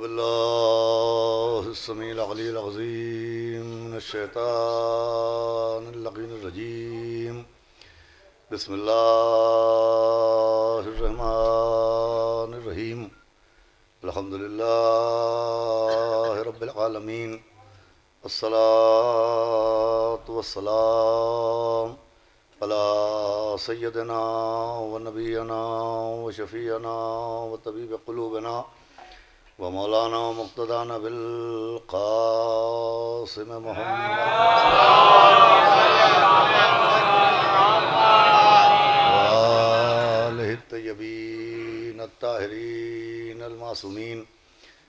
بالله السميع العلي العظيم من الشيطان اللعين الرجيم. بسم الله الرحمن الرحيم. الحمد لله رب العالمين. الصلاة والسلام على سيدنا ونبينا وشفيعنا وطبيب قلوبنا ومولانا مقتدانا بالقاسم محمد وآله الطيبين الطاهرين المعصومين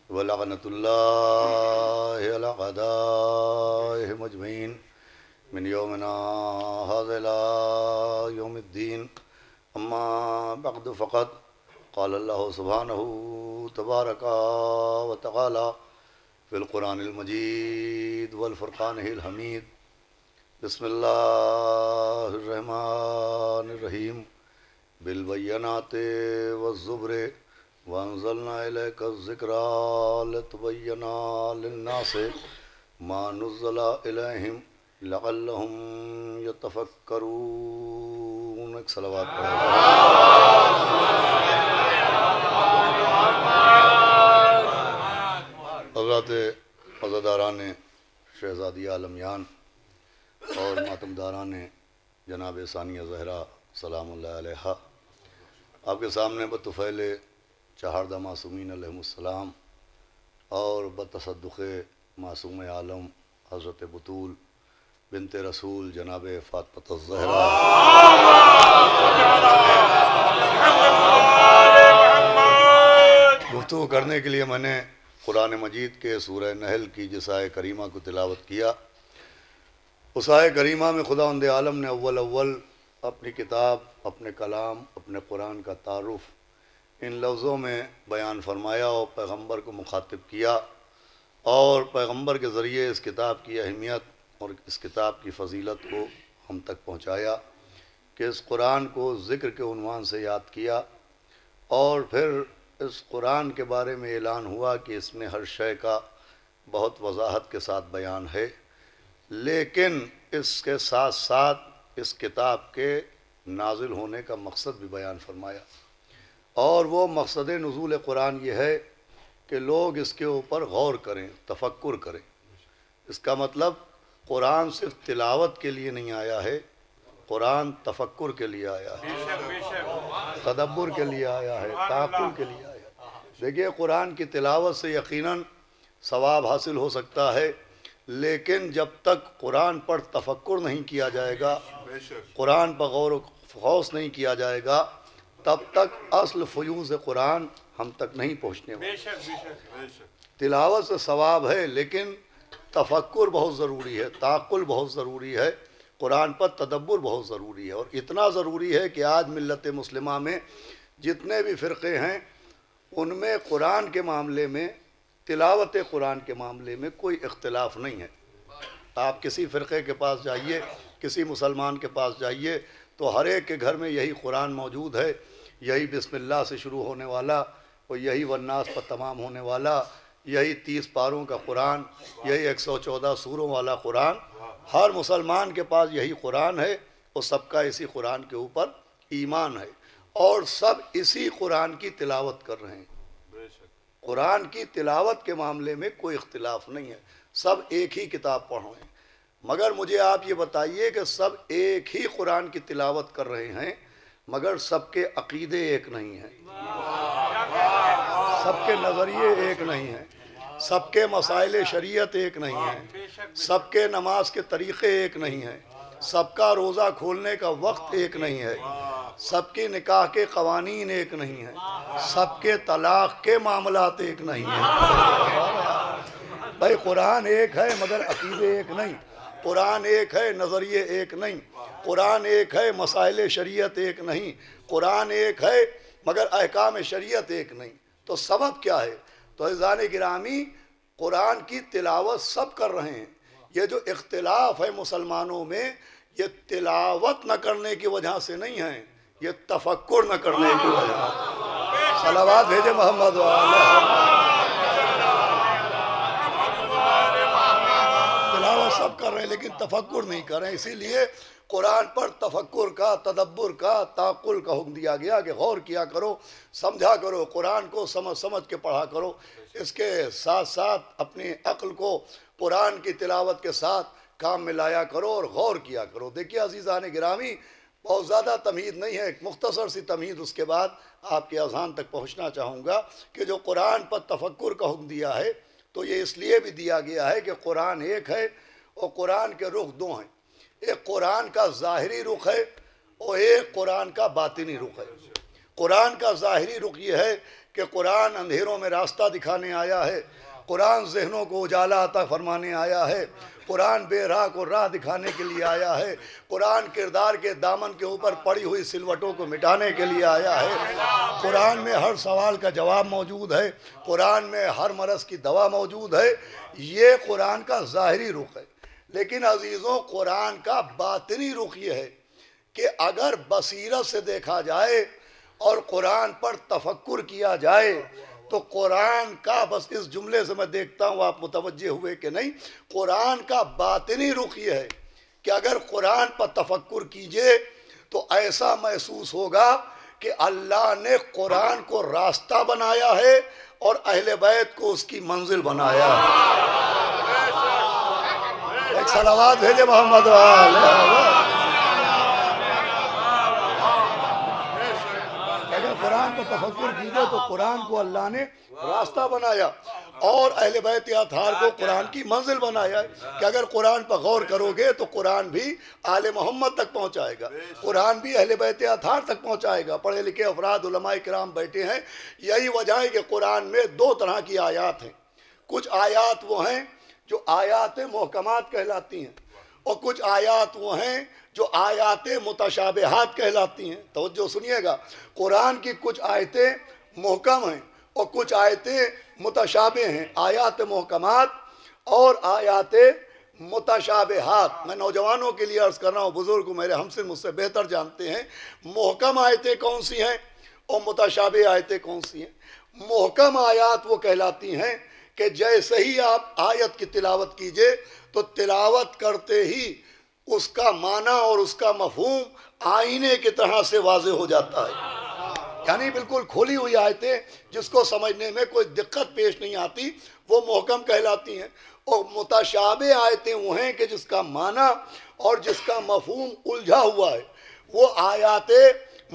ولعنة الله على أعدائهم أجمعين من يومنا هذا إلى يوم الدين. أما بعد فقد قال الله سبحانه تبارك وتعالى في القرآن المجيد والفرقان الحميد. بسم الله الرحمن الرحيم. بالبينات والزبر وأنزلنا إليك الذكرى لتبين للناس ما نزل إليهم لعلهم يتفكرون. ایک صلوات پڑھیں. حضرات عزاداران شہزادی عالمیان اور ماتمداران جناب ثانیہ زہرا سلام اللہ علیہا، آپ کے سامنے بطفیل چہاردہ معصومین علیہم السلام اور بتصدق معصوم عالم حضرت بطول بنت رسول جناب فاطمہ الزہرا گفتگو کرنے کے لیے میں نے قرآن مجید کے سورہ نحل کی جس آیہ کریمہ کو تلاوت کیا، اس آیہ کریمہ میں خداوند عالم نے اول اپنی کتاب، اپنے کلام، اپنے قرآن کا تعارف ان لفظوں میں بیان فرمایا اور پیغمبر کو مخاطب کیا اور پیغمبر کے ذریعے اس کتاب کی اہمیت اور اس کتاب کی فضیلت کو ہم تک پہنچایا کہ اس قرآن کو ذکر کے عنوان سے یاد کیا اور پھر اس قرآن کے بارے میں اعلان ہوا کہ اس میں ہر شے کا بہت وضاحت کے ساتھ بیان ہے، لیکن اس کے ساتھ ساتھ اس کتاب کے نازل ہونے کا مقصد بھی بیان فرمایا، اور وہ مقصد نزول قرآن یہ ہے کہ لوگ اس کے اوپر غور کریں، تفکر کریں. اس کا مطلب قرآن صرف تلاوت کے لیے نہیں آیا ہے، قرآن تفکر کے لیے آیا ہے، تدبر کے لیے آیا ہے، تعقل کے لیے آیا ہے. دیکھیے قرآن کی تلاوت سے یقیناً ثواب حاصل ہو سکتا ہے، لیکن جب تک قرآن پر تفکر نہیں کیا جائے گا، قرآن پر غور و خوض نہیں کیا جائے گا، تب تک اصل فیوض قرآن ہم تک نہیں پہنچنے والا. تلاوت سے ثواب ہے لیکن تفکر بہت ضروری ہے، تعقل بہت ضروری ہے، قرآن پر تدبر بہت ضروری ہے. اور اتنا ضروری ہے کہ آج ملت مسلمہ میں جتنے بھی فرقے ہیں ان میں قرآن کے معاملے میں، تلاوت قرآن کے معاملے میں کوئی اختلاف نہیں ہے. آپ کسی فرقے کے پاس جائیے، کسی مسلمان کے پاس جائیے تو ہر ایک کے گھر میں یہی قرآن موجود ہے، یہی بسم اللہ سے شروع ہونے والا اور یہی والناس پر تمام ہونے والا، یہی 30 پاروں کا قرآن، یہی 114 سوروں والا قرآن. ہر مسلمان کے پاس یہی قرآن ہے اور سب کا اسی قرآن کے اوپر ایمان ہے اور سب اسی قرآن کی تلاوت کر رہے ہیں. قرآن کی تلاوت کے معاملے میں کوئی اختلاف نہیں ہے، سب ایک ہی کتاب پڑھ رہے ہیں. مگر مجھے آپ یہ بتائیے کہ سب ایک ہی قرآن کی تلاوت کر رہے ہیں مگر سب کے عقیدے ایک نہیں ہیں، سب کے نظریے ایک نہیں ہیں، سب کے مسائل شریعت ایک نہیں ہیں، سب کے نماز کے طریقے ایک نہیں ہیں، سب کا روزہ کھولنے کا وقت ایک نہیں ہے، سب کی نکاح کے قوانین ایک نہیں ہیں، سب کے طلاق کے معاملات ایک نہیں ہیں. بھائی قرآن ایک ہے مگر عقیدے ایک نہیں، قرآن ایک ہے نظریے ایک نہیں، قرآن ایک ہے مسائل شریعت ایک نہیں، قرآن ایک ہے مگر احکام شریعت ایک نہیں. تو سبب کیا ہے؟ تو عزیزان گرامی قرآن کی تلاوت سب کر رہے ہیں. یہ جو اختلاف ہے مسلمانوں میں یہ تلاوت نہ کرنے کی وجہ سے نہیں ہے، یہ تفکر نہ کرنے کی وجہ. صلوات بھیجے محمد تفکر نہیں کریں. اسی لیے قرآن پر تفکر کا، تدبر کا، تعقل کا حکم دیا گیا کہ غور کیا کرو، سمجھا کرو، قرآن کو سمجھ سمجھ کے پڑھا کرو. اس کے ساتھ ساتھ اپنی عقل کو قرآن کی تلاوت کے ساتھ کام میں لایا کرو اور غور کیا کرو. دیکھیے عزیزان گرامی، بہت زیادہ تمہید نہیں ہے، ایک مختصر سی تمہید اس کے بعد آپ کے اذہان تک پہنچنا چاہوں گا کہ جو قرآن پر تفکر کا حکم دیا ہے تو یہ اس لیے بھی دیا گیا ہے کہ قرآن ایک ہے اور قرآن کے رخ دو ہیں. ایک قرآن کا ظاہری رخ ہے اور ایک قرآن کا باطنی رخ ہے. قرآن کا ظاہری رخ یہ ہے کہ قرآن اندھیروں میں راستہ دکھانے آیا ہے، قرآن ذہنوں کو اجالا عطا فرمانے آیا ہے، قرآن بے راہ کو راہ دکھانے کے لیے آیا ہے، قرآن کردار کے دامن کے اوپر پڑی ہوئی سلوٹوں کو مٹانے کے لیے آیا ہے. قرآن میں ہر سوال کا جواب موجود ہے، قرآن میں ہر مرض کی دوا موجود ہے. یہ قرآن کا ظاہری رخ ہے. لیکن عزیزوں، قرآن کا باطنی رخ یہ ہے کہ اگر بصیرت سے دیکھا جائے اور قرآن پر تفکر کیا جائے تو قرآن کا، بس اس جملے سے میں دیکھتا ہوں آپ متوجہ ہوئے کہ نہیں، قرآن کا باطنی رخ یہ ہے کہ اگر قرآن پر تفکر کیجئے تو ایسا محسوس ہوگا کہ اللہ نے قرآن کو راستہ بنایا ہے اور اہل بیت کو اس کی منزل بنایا ہے. ایک صلوات بھیجے محمد اگر قرآن پر تفکر کیجئے تو قرآن کو اللہ نے راستہ بنایا اور اہل بیت اطہار کو قرآن کی منزل بنایا ہے کہ اگر قرآن پر غور کرو گے تو قرآن بھی آل محمد تک پہنچائے گا، قرآن بھی اہل بیت اطہار تک پہنچائے گا. پڑھے لکھے افراد علماء کرام بیٹھے ہیں. یہی وجہ ہے کہ قرآن میں دو طرح کی آیات ہیں. کچھ آیات وہ ہیں جو آیات محکمات کہلاتی ہیں اور کچھ آیات وہ ہیں جو آیات متشابہات کہلاتی ہیں. توجہ سنیے گا، قرآن کی کچھ آیتیں محکم ہیں اور کچھ آیتیں متشابہ ہیں. آیات محکمات اور آیات متشابہات، میں نوجوانوں کے لیے عرض کر رہا ہوں، بزرگ میرے ہم سے مجھ سے بہتر جانتے ہیں محکم آیتیں کون سی ہیں اور متشابہ آیتیں کون سی ہیں. محکم آیات وہ کہلاتی ہیں کہ جیسے ہی آپ آیت کی تلاوت کیجئے تو تلاوت کرتے ہی اس کا معنی اور اس کا مفہوم آئینے کی طرح سے واضح ہو جاتا ہے. یعنی بالکل کھلی ہوئی آیتیں جس کو سمجھنے میں کوئی دقت پیش نہیں آتی وہ محکم کہلاتی ہیں. اور متشابہ آیتیں وہ ہیں کہ جس کا معنی اور جس کا مفہوم الجھا ہوا ہے، وہ آیات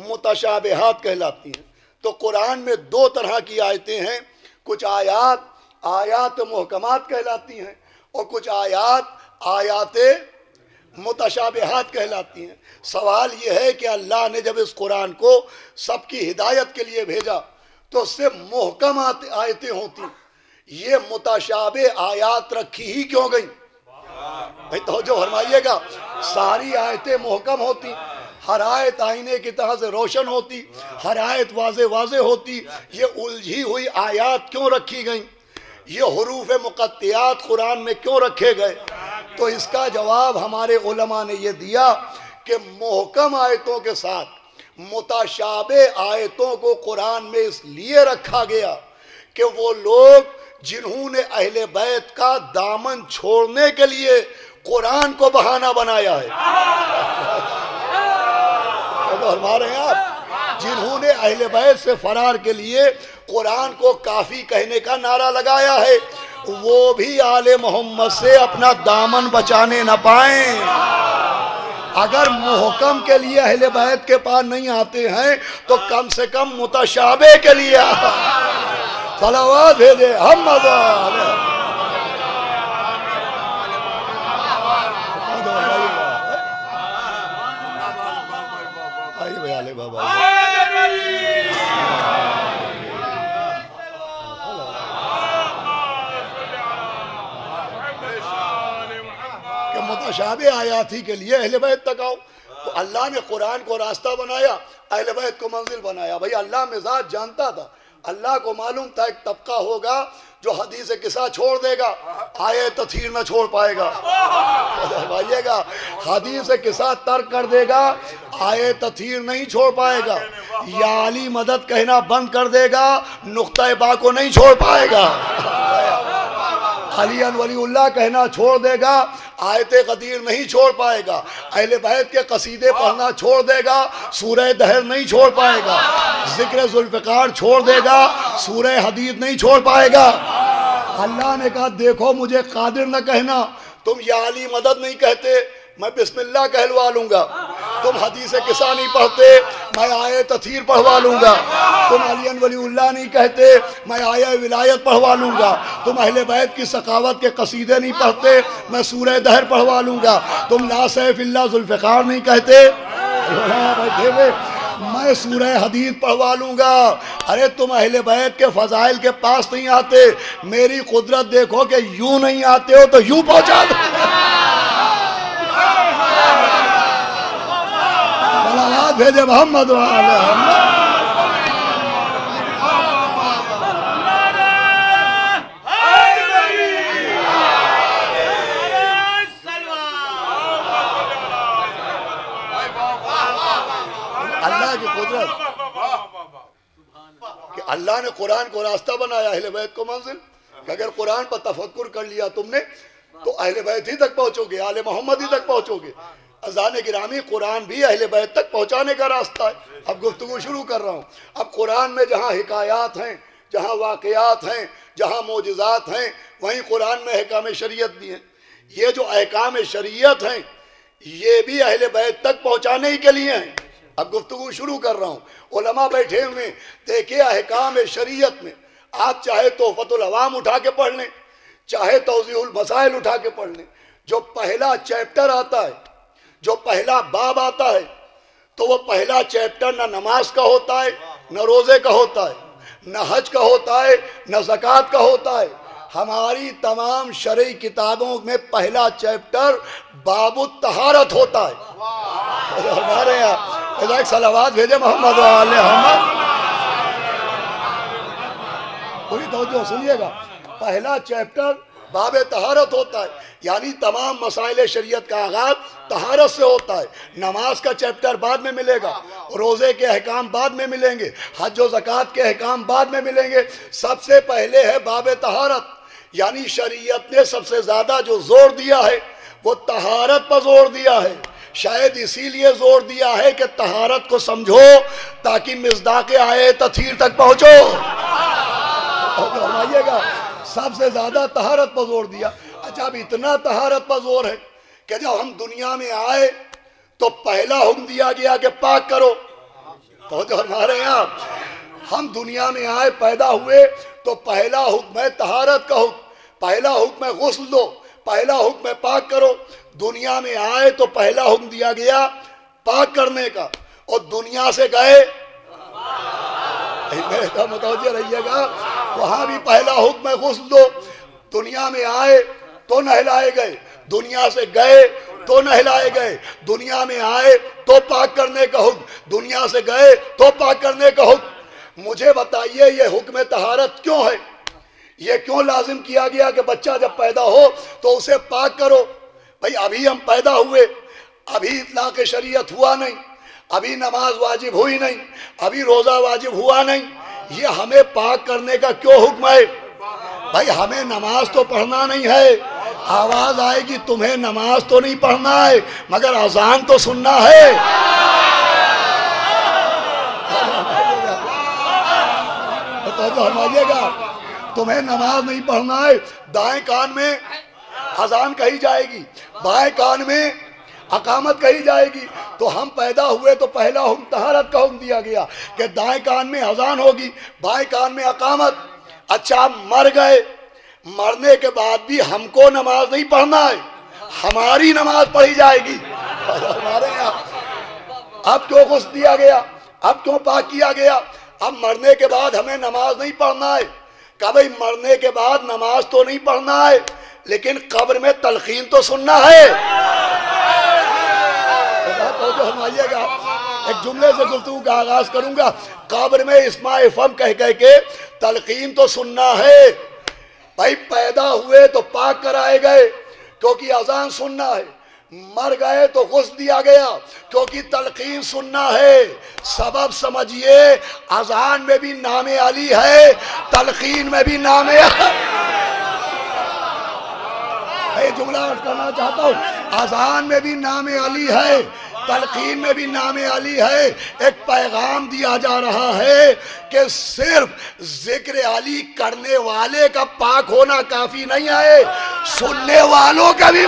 متشابہات کہلاتی ہیں. تو قرآن میں دو طرح کی آیتیں ہیں. کچھ آیات محکمات کہلاتی ہیں اور کچھ آیات متشابہات کہلاتی ہیں. سوال یہ ہے کہ اللہ نے جب اس قرآن کو سب کی ہدایت کے لیے بھیجا تو اس سے محکم آیتیں ہوتی، یہ متشابہ آیات رکھی ہی کیوں گئیں؟ بھئی توجہ فرمائیے گا، ساری آیتیں محکم ہوتی، ہر آیت آئینے کی طرح سے روشن ہوتی، ہر آیت واضح ہوتی. یہ الجھی ہوئی آیات کیوں رکھی گئیں؟ یہ حروف مقطعات قرآن میں کیوں رکھے گئے؟ تو اس کا جواب ہمارے علماء نے یہ دیا کہ محکم آیتوں کے ساتھ متشابہ آیتوں کو قرآن میں اس لیے رکھا گیا کہ وہ لوگ جنہوں نے اہل بیت کا دامن چھوڑنے کے لیے قرآن کو بہانہ بنایا ہے. ہمارے آپ جنہوں نے اہل بیت سے فرار کے لیے قرآن کو کافی کہنے کا نعرہ لگایا ہے، وہ بھی آل محمد سے اپنا دامن بچانے نہ پائیں. اگر محکم کے لیے اہل بیت کے پاس نہیں آتے ہیں تو کم سے کم متشابہ کے لیے صلوات بھیجے ہم متشابہ آیات ہی کے لیے اہل بیت تک آؤ. تو اللہ نے قرآن کو راستہ بنایا، اہل بیت کو منزل بنایا. بھئی اللہ مزاج جانتا تھا، اللہ کو معلوم تھا ایک طبقہ ہوگا جو حدیث قصہ چھوڑ دے گا، آیت تطہیر نہ چھوڑ پائے گا. بھائیے گا، حدیث قصہ ترک کر دے گا، آیت تطہیر نہیں چھوڑ پائے گا. یا علی مدد کہنا بند کر دے گا، نقطہ با کو نہیں چھوڑ پائے گا. علی ولی اللہ کہنا چھوڑ دے گا، آیت غدیر نہیں چھوڑ پائے گا، اہل بیت کے قصیدے پڑھنا چھوڑ دے گا، سورہ دہر نہیں چھوڑ پائے گا، ذکر ذوالفقار چھوڑ دے گا، سورہ حدید نہیں چھوڑ پائے گا۔ اللہ نے کہا دیکھو مجھے قادر نہ کہنا، تم یا علی مدد نہیں کہتے میں بسم اللہ کہلوا لوں گا، تم حدیث قصہ نہیں پڑھتے میں آیت تطہیر پڑھوا لوں گا، تم علی ولی اللہ نہیں کہتے میں آیہ ولایت پڑھوا لوں گا، تم اہل بیت کی سخاوت کے قصیدے نہیں پڑھتے میں سورہ دہر پڑھوا لوں گا، تم لا سیف اللہ ذوالفقار نہیں کہتے میں سورہ حدید پڑھوا لوں گا۔ ارے تم اہل بیت کے فضائل کے پاس نہیں آتے، میری قدرت دیکھو کہ یوں نہیں آتے ہو تو یوں پہنچا دو۔ صلوات بھیجے محمد و آل محمد۔ اللہ کی قدرت کہ اللہ نے قرآن کو راستہ بنایا اہل بیت کو منزل، کہ اگر قرآن پر تفکر کر لیا تم نے تو اہل بیت ہی تک پہنچو گے، آل محمد ہی تک پہنچو گے۔ اذان گرامی قرآن بھی اہل بیت تک پہنچانے کا راستہ ہے۔ اب گفتگو شروع کر رہا ہوں۔ اب قرآن میں جہاں حکایات ہیں، جہاں واقعات ہیں، جہاں معجزات ہیں، وہیں قرآن میں احکام شریعت بھی ہیں۔ یہ جو احکام شریعت ہیں یہ بھی اہل بیت تک پہنچانے ہی کے لیے ہیں۔ اب گفتگو شروع کر رہا ہوں۔ علماء بیٹھے ہوئے دیکھیں احکام شریعت میں آپ چاہے تحفۃ العوام اٹھا کے پڑھ لیں، چاہے توضیح المسائل اٹھا کے پڑھ لیں، جو پہلا چیپٹر آتا ہے، جو پہلا باب آتا ہے، تو وہ پہلا چیپٹر نہ نماز کا ہوتا ہے، نہ روزے کا ہوتا ہے، نہ حج کا ہوتا ہے، نہ زکوٰۃ کا ہوتا ہے۔ ہماری تمام شرعی کتابوں میں پہلا چیپٹر باب الطہارت ہوتا ہے۔ ہمارے یہاں ایک صلوات بھیجے محمد و آل محمد۔ پوری توجہ سنیے گا، پہلا چیپٹر باب طہارت ہوتا ہے، یعنی تمام مسائل شریعت کا آغاز طہارت سے ہوتا ہے۔ نماز کا چیپٹر بعد میں ملے گا، روزے کے احکام بعد میں ملیں گے، حج و زکوٰۃ کے احکام بعد میں ملیں گے۔ سب سے پہلے ہے باب طہارت، یعنی شریعت نے سب سے زیادہ جو زور دیا ہے وہ طہارت پر زور دیا ہے۔ شاید اسی لیے زور دیا ہے کہ طہارت کو سمجھو تاکہ مصداق آیت تطہیر تک پہنچو۔ فرمائیے گا سب سے زیادہ طہارت پر زور دیا۔ اچھا اب اتنا طہارت پر زور ہے کہ جب ہم دنیا میں آئے تو پہلا حکم دیا گیا کہ پاک کرو۔ تو جو ہمارے یہاں ہم دنیا میں آئے پیدا ہوئے تو پہلا حکم ہے طہارت کا حکم، پہلا حکم ہے غسل دو، پہلا حکم ہے پاک کرو۔ دنیا میں آئے تو پہلا حکم دیا گیا پاک کرنے کا، اور دنیا سے گئے متوجہ رہیے گا وہاں بھی پہلا حکم ہے غسل دو۔ دنیا میں آئے تو نہلائے گئے، دنیا سے گئے تو نہلائے گئے، دنیا میں آئے تو پاک کرنے کا حکم، دنیا سے گئے تو پاک کرنے کا حکم۔ مجھے بتائیے یہ حکم طہارت کیوں ہے؟ یہ کیوں لازم کیا گیا کہ بچہ جب پیدا ہو تو اسے پاک کرو؟ بھئی ابھی ہم پیدا ہوئے، ابھی اطلاق شریعت ہوا نہیں، ابھی نماز واجب ہوئی نہیں، ابھی روزہ واجب ہوا نہیں، یہ ہمیں پاک کرنے کا کیوں حکم ہے؟ بھائی ہمیں نماز تو پڑھنا نہیں ہے، آواز آئے گی تمہیں نماز تو نہیں پڑھنا ہے مگر اذان تو سننا ہے۔ تو ہمائیے گا تمہیں نماز نہیں پڑھنا ہے، دائیں کان میں اذان کہی جائے گی، بائیں کان میں اقامت کہی جائے گی۔ تو ہم پیدا ہوئے تو پہلا حکم طہارت کا حکم دیا گیا کہ دائیں کان میں اذان ہوگی، بائیں کان میں اقامت۔ اچھا مر گئے، مرنے کے بعد بھی ہم کو نماز نہیں پڑھنا ہے، ہماری نماز پڑھی جائے گی۔ ہمارے یہاں اب کیوں غسل دیا گیا، اب کیوں پاک کیا گیا؟ اب مرنے کے بعد ہمیں نماز نہیں پڑھنا ہے۔ کہا بھئی مرنے کے بعد نماز تو نہیں پڑھنا ہے لیکن قبر میں تلقین تو سننا ہے۔ فرمائیے گا ایک جملے سے گفتگو کا آغاز کروں گا، قبر میں اسماء فم کہہ کے تلقین تو سننا ہے۔ بھائی پیدا ہوئے تو پاک کرائے گئے کیونکہ اذان سننا ہے، مر گئے تو غسل دیا گیا کیونکہ تلقین سننا ہے۔ سبب سمجھئے اذان میں بھی نام علی ہے، تلقین میں بھی نام علی۔ میں جملہ عرض کرنا چاہتا ہوں، اذان میں بھی نام علی ہے، تلقین میں بھی نام علی ہے۔ ایک پیغام دیا جا رہا ہے کہ صرف ذکر علی کرنے والے کا پاک ہونا کافی نہیں ہے، سننے والوں کا بھی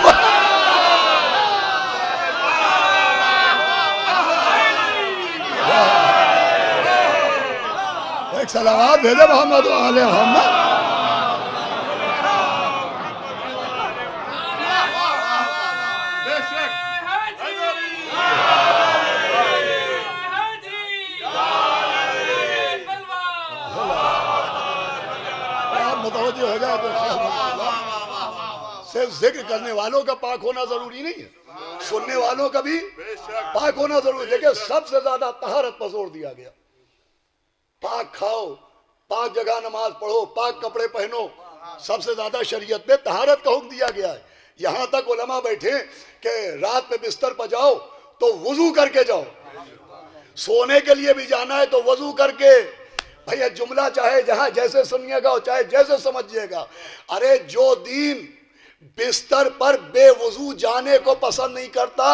ایک صلوات بھیجے محمد و آل محمد۔ متوجہ ہو جائے تو صرف ذکر کرنے والوں کا پاک ہونا ضروری نہیں ہے، سننے والوں کا بھی پاک ہونا ضروری ہے۔ دیکھیں سب سے زیادہ طہارت پر زور دیا گیا، پاک کھاؤ، پاک جگہ نماز پڑھو، پاک کپڑے پہنو، سب سے زیادہ شریعت میں طہارت کا حکم دیا گیا ہے۔ یہاں تک علماء بیٹھے کہ رات میں بستر پر جاؤ تو وضو کر کے جاؤ، سونے کے لیے بھی جانا ہے تو وضو کر کے۔ بھیا جملہ چاہے جہاں جیسے سنیے گا چاہے جیسے سمجھیے گا، ارے جو دین بستر پر بے وضو جانے کو پسند نہیں کرتا،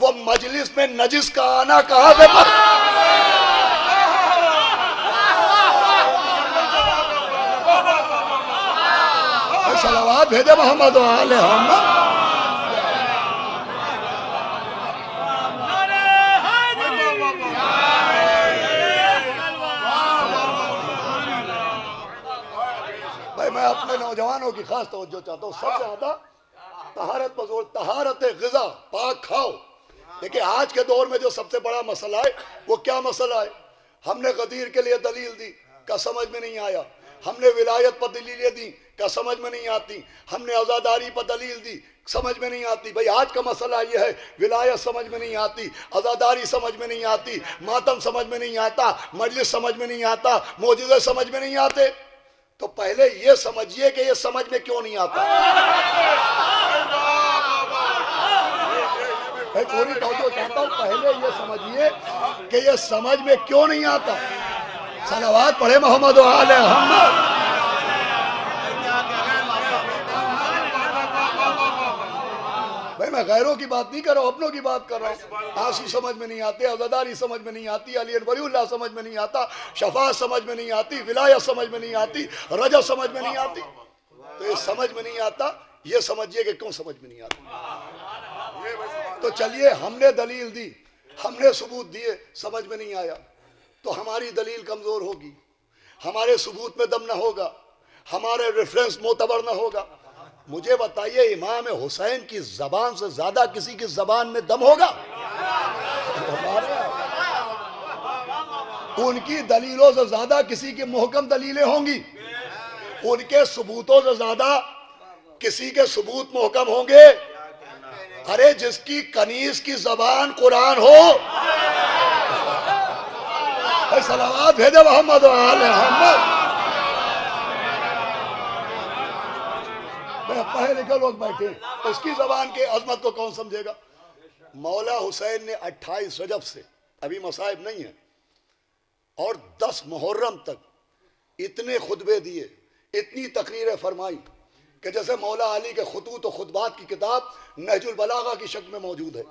وہ مجلس میں نجس کا آنا کہاں پہ صلوات بھیجے محمد و آل محمد۔ میں اپنے نوجوانوں کی خاص توجہ چاہتا ہوں، سب سے زیادہ طہارت پر زور، طہارت غذا، پاک کھاؤ۔ دیکھیں آج کے دور میں جو سب سے بڑا مسئلہ ہے وہ کیا مسئلہ ہے؟ ہم نے غدیر کے لیے دلیل دی کا سمجھ میں نہیں آیا، ہم نے ولایت پر دلیلیں دی کا سمجھ میں نہیں آتی، ہم نے عزاداری پر دلیل دی سمجھ میں نہیں آتی۔ بھئی آج کا مسئلہ یہ ہے، ولایت سمجھ میں نہیں آتی، عزاداری سمجھ میں نہیں آتی، ماتم سمجھ میں نہیں آتا، مجلس سمجھ میں نہیں آتا، معجزے سمجھ میں نہیں آتے۔ تو پہلے یہ سمجھیے کہ یہ سمجھ میں کیوں نہیں آتا۔ میں پوری توجہ چاہتا ہوں، پہلے یہ سمجھیے کہ یہ سمجھ میں کیوں نہیں آتا۔ صلوات پڑھے محمد و آل محمد۔ بھائی میں غیروں کی بات نہیں کر رہا ہوں، اپنوں کی بات کر رہا ہوں۔ آنسو سمجھ میں نہیں آتے، عزاداری سمجھ میں نہیں آتی، علی ولی اللہ سمجھ میں نہیں آتا، شفاعت سمجھ میں نہیں آتی، ولایت سمجھ میں نہیں آتی، رجا سمجھ میں نہیں آتی۔ تو یہ سمجھ میں نہیں آتا، یہ سمجھیے کہ کیوں سمجھ میں نہیں آتا۔ تو چلیے ہم نے دلیل دی، ہم نے ثبوت دیے، سمجھ میں نہیں آیا تو ہماری دلیل کمزور ہوگی، ہمارے ثبوت میں دم نہ ہوگا، ہمارے ریفرنس معتبر نہ ہوگا۔ مجھے بتائیے امام حسین کی زبان سے زیادہ کسی کی زبان میں دم ہوگا؟ ان کی دلیلوں سے زیادہ کسی کی محکم دلیلیں ہوں گی، ان کے ثبوتوں سے زیادہ کسی کے ثبوت محکم ہوں گے۔ ارے جس کی کنیز کی زبان قرآن ہو، صلوات بھیجے محمد و آل محمد۔ پڑھے لکھے لوگ بیٹھے، اس کی زبان کے عظمت کو کون سمجھے گا؟ مولا حسین نے 28 رجب سے، ابھی مصائب نہیں ہے، اور 10 محرم تک اتنے خطبے دیے، اتنی تقریریں فرمائی کہ جیسے مولا علی کے خطوط و خطبات کی کتاب نہج البلاغہ کی شکل میں موجود ہے،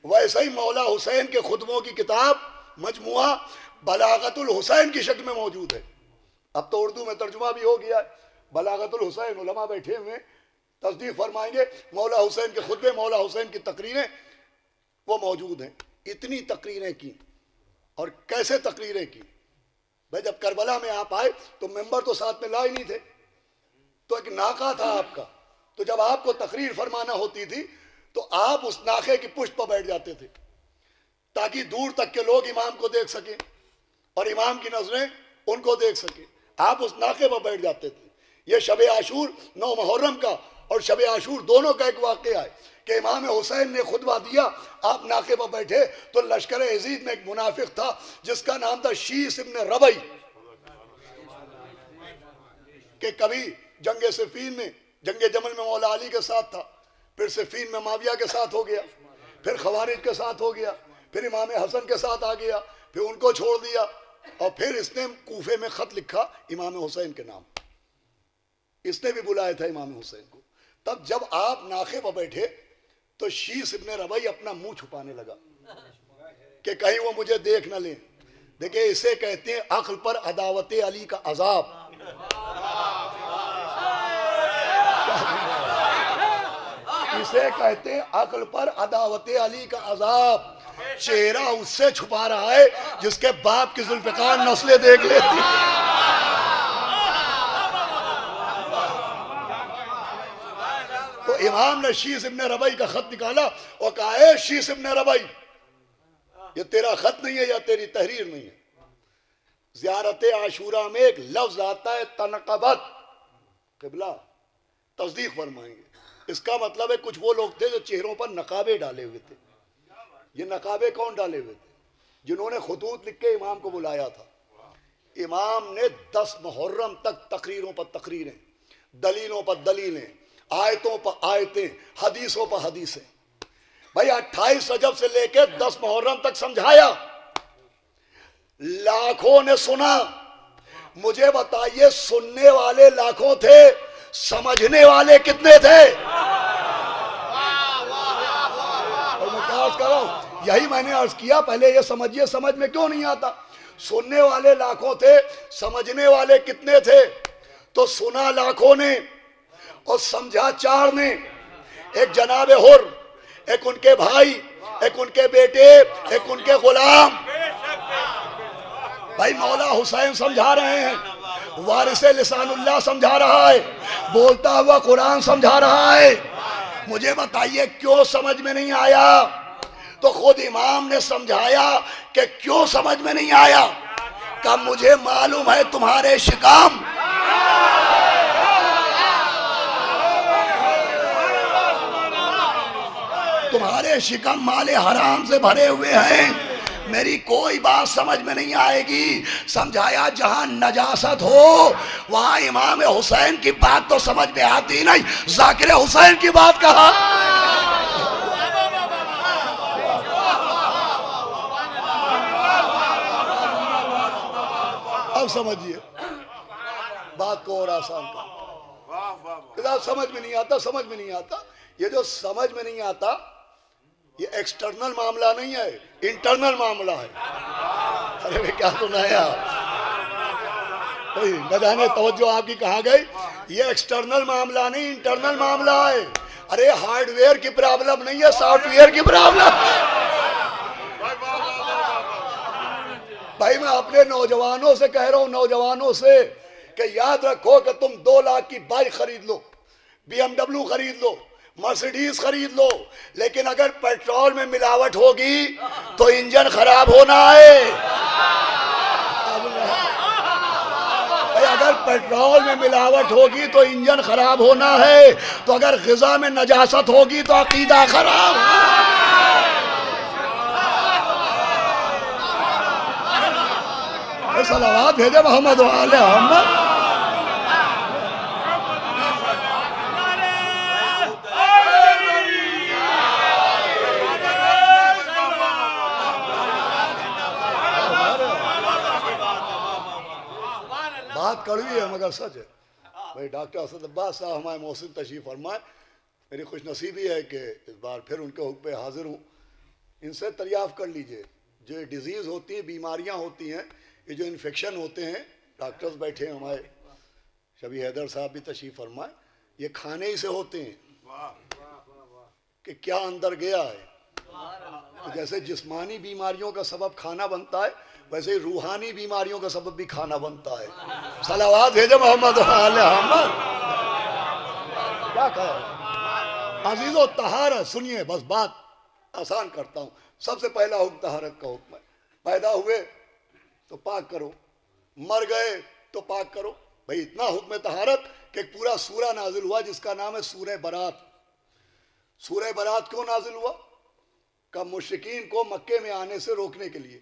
ویسے ہی مولا حسین کے خطبوں کی کتاب مجموعہ بلاغت الحسین کی شکل میں موجود ہے۔ اب تو اردو میں ترجمہ بھی ہو گیا ہے، بلاغت الحسین، علماء بیٹھے ہوئے تصدیق فرمائیں گے، مولا حسین کے خطبے، مولا حسین کی تقریریں وہ موجود ہیں۔ اتنی تقریریں کی، اور کیسے تقریریں کی؟ بھائی جب کربلا میں آپ آئے تو ممبر تو ساتھ میں لائے نہیں تھے، تو ایک ناقہ تھا آپ کا، تو جب آپ کو تقریر فرمانا ہوتی تھی تو آپ اس ناقے کی پشت پر بیٹھ جاتے تھے تاکہ دور تک کے لوگ امام کو دیکھ سکیں اور امام کی نظریں ان کو دیکھ سکیں۔ آپ اس ناقے پر بیٹھ جاتے تھے۔ یہ شب عاشور 9 محرم کا اور شب عاشور دونوں کا ایک واقعہ ہے کہ امام حسین نے خطبہ دیا، آپ ناقے پر بیٹھے تو لشکر یزید میں ایک منافق تھا جس کا نام تھا شیس ابن ربعی، کہ کبھی جنگ صفین میں، جنگ جمل میں مولا علی کے ساتھ تھا، پھر صفین میں معاویہ کے ساتھ ہو گیا، پھر خوارج کے ساتھ ہو گیا، پھر امام حسن کے ساتھ آ گیا، پھر ان کو چھوڑ دیا، اور پھر اس نے کوفے میں خط لکھا امام حسین کے نام، اس نے بھی بلایا تھا امام حسین کو۔ تب جب آپ ناخے پر بیٹھے تو شیس ابن ربعی اپنا منہ چھپانے لگا کہ کہیں وہ مجھے دیکھ نہ لیں. دیکھیں اسے کہتے ہیں عقل پر عداوت علی کا عذاب. اسے کہتے ہیں عقل پر عداوت علی کا عذاب. چہرہ اس سے چھپا رہا ہے جس کے باپ کی ذوالفقار نسلیں دیکھ لیتی. تو امام نے شیس ابن ربعی کا خط نکالا اور کہا اے شیس ابن ربعی، یہ تیرا خط نہیں ہے یا تیری تحریر نہیں ہے. زیارت عاشورہ میں ایک لفظ آتا ہے تنقبت. قبلہ تصدیق فرمائیں گے. اس کا مطلب ہے کچھ وہ لوگ تھے جو چہروں پر نقابے ڈالے ہوئے تھے. یہ نقابے کون ڈالے ہوئے تھے؟ جنہوں نے خطوط لکھ کے امام کو بلایا تھا. امام نے 10 محرم تک تقریروں پر تقریریں، دلیلوں پر دلیلیں، آیتوں پر آیتیں، حدیثوں پر حدیثیں. بھائی 28 رجب سے لے کے 10 محرم تک سمجھایا. لاکھوں نے سنا. مجھے بتائیے سننے والے لاکھوں تھے، سمجھنے والے کتنے تھے؟ اور میں کیا عرض کر رہا ہوں؟ یہی میں نے عرض کیا. پہلے یہ سمجھیے سمجھ میں کیوں نہیں آتا. سننے والے لاکھوں تھے، سمجھنے والے کتنے تھے؟ تو سنا لاکھوں نے اور سمجھا 4 نے. ایک جناب حر، ایک ان کے بھائی، ایک ان کے بیٹے، ایک ان کے غلام. بھائی مولا حسین سمجھا رہے ہیں، وارث لسان اللہ سمجھا رہا ہے، بولتا ہوا قرآن سمجھا رہا ہے. مجھے بتائیے کیوں سمجھ میں نہیں آیا؟ تو خود امام نے سمجھایا کہ کیوں سمجھ میں نہیں آیا. کہ مجھے معلوم ہے تمہارے شکام مال حرام سے بھرے ہوئے ہیں. میری کوئی بات سمجھ میں نہیں آئے گی. سمجھایا جہاں نجاست ہو وہاں امام حسین کی بات تو سمجھ میں آتی نہیں، ذاکر حسین کی بات کہا. اب سمجھیے بات کو اور آسان کر. سمجھ میں نہیں آتا، سمجھ میں نہیں آتا. یہ جو سمجھ میں نہیں آتا یہ ایکسٹرنل معاملہ نہیں ہے، انٹرنل معاملہ ہے. ارے میں کیا سنایا؟ نہ جانے توجہ آپ کی کہاں گئی. یہ ایکسٹرنل معاملہ نہیں، انٹرنل معاملہ ہے. ارے ہارڈ ویئر کی پرابلم نہیں ہے، سافٹ ویئر کی پرابلم. بھائی میں اپنے نوجوانوں سے کہہ رہا ہوں، نوجوانوں سے کہ یاد رکھو کہ تم 2 لاکھ کی بائک خرید لو، بی ایم ڈبلیو خرید لو، مرسیڈیز خرید لو، لیکن اگر پیٹرول میں ملاوٹ ہوگی تو انجن خراب ہونا ہے. اگر پیٹرول میں ملاوٹ ہوگی تو انجن خراب ہونا ہے. تو اگر غذا میں نجاست ہوگی تو عقیدہ خراب. صلوات بھیجے محمد و آل محمد. بات کڑوی ہے مگر سچ ہے. بھائی ڈاکٹر اسد عباس صاحب ہمارے محسن تشریف فرمائے. میری خوش نصیبی ہے کہ اس بار پھر ان کے حکم پہ حاضر ہوں. ان سے دریافت کر لیجئے جو ڈیزیز ہوتی ہیں، بیماریاں ہوتی ہیں، یہ جو انفیکشن ہوتے ہیں، ڈاکٹرز بیٹھے ہیں ہمارے، شبی حیدر صاحب بھی تشریف فرمائے، یہ کھانے ہی سے ہوتے ہیں کہ کیا اندر گیا ہے. جیسے جسمانی بیماریوں کا سبب کھانا بنتا ہے ویسے ہی روحانی بیماریوں کا سبب بھی کھانا بنتا ہے. صلوات بھیجے محمد آل محمد. کیا کہا عزیزو؟ طہارت. سنیے بس بات آسان کرتا ہوں. سب سے پہلا حکم طہارت کا حکم ہے. پیدا ہوئے تو پاک کرو، مر گئے تو پاک کرو. بھئی اتنا حکم طہارت کہ ایک پورا سورہ نازل ہوا جس کا نام ہے سورہ برات. سورہ برات کیوں نازل ہوا؟ کہ مشرکین کو مکے میں آنے سے روکنے کے لیے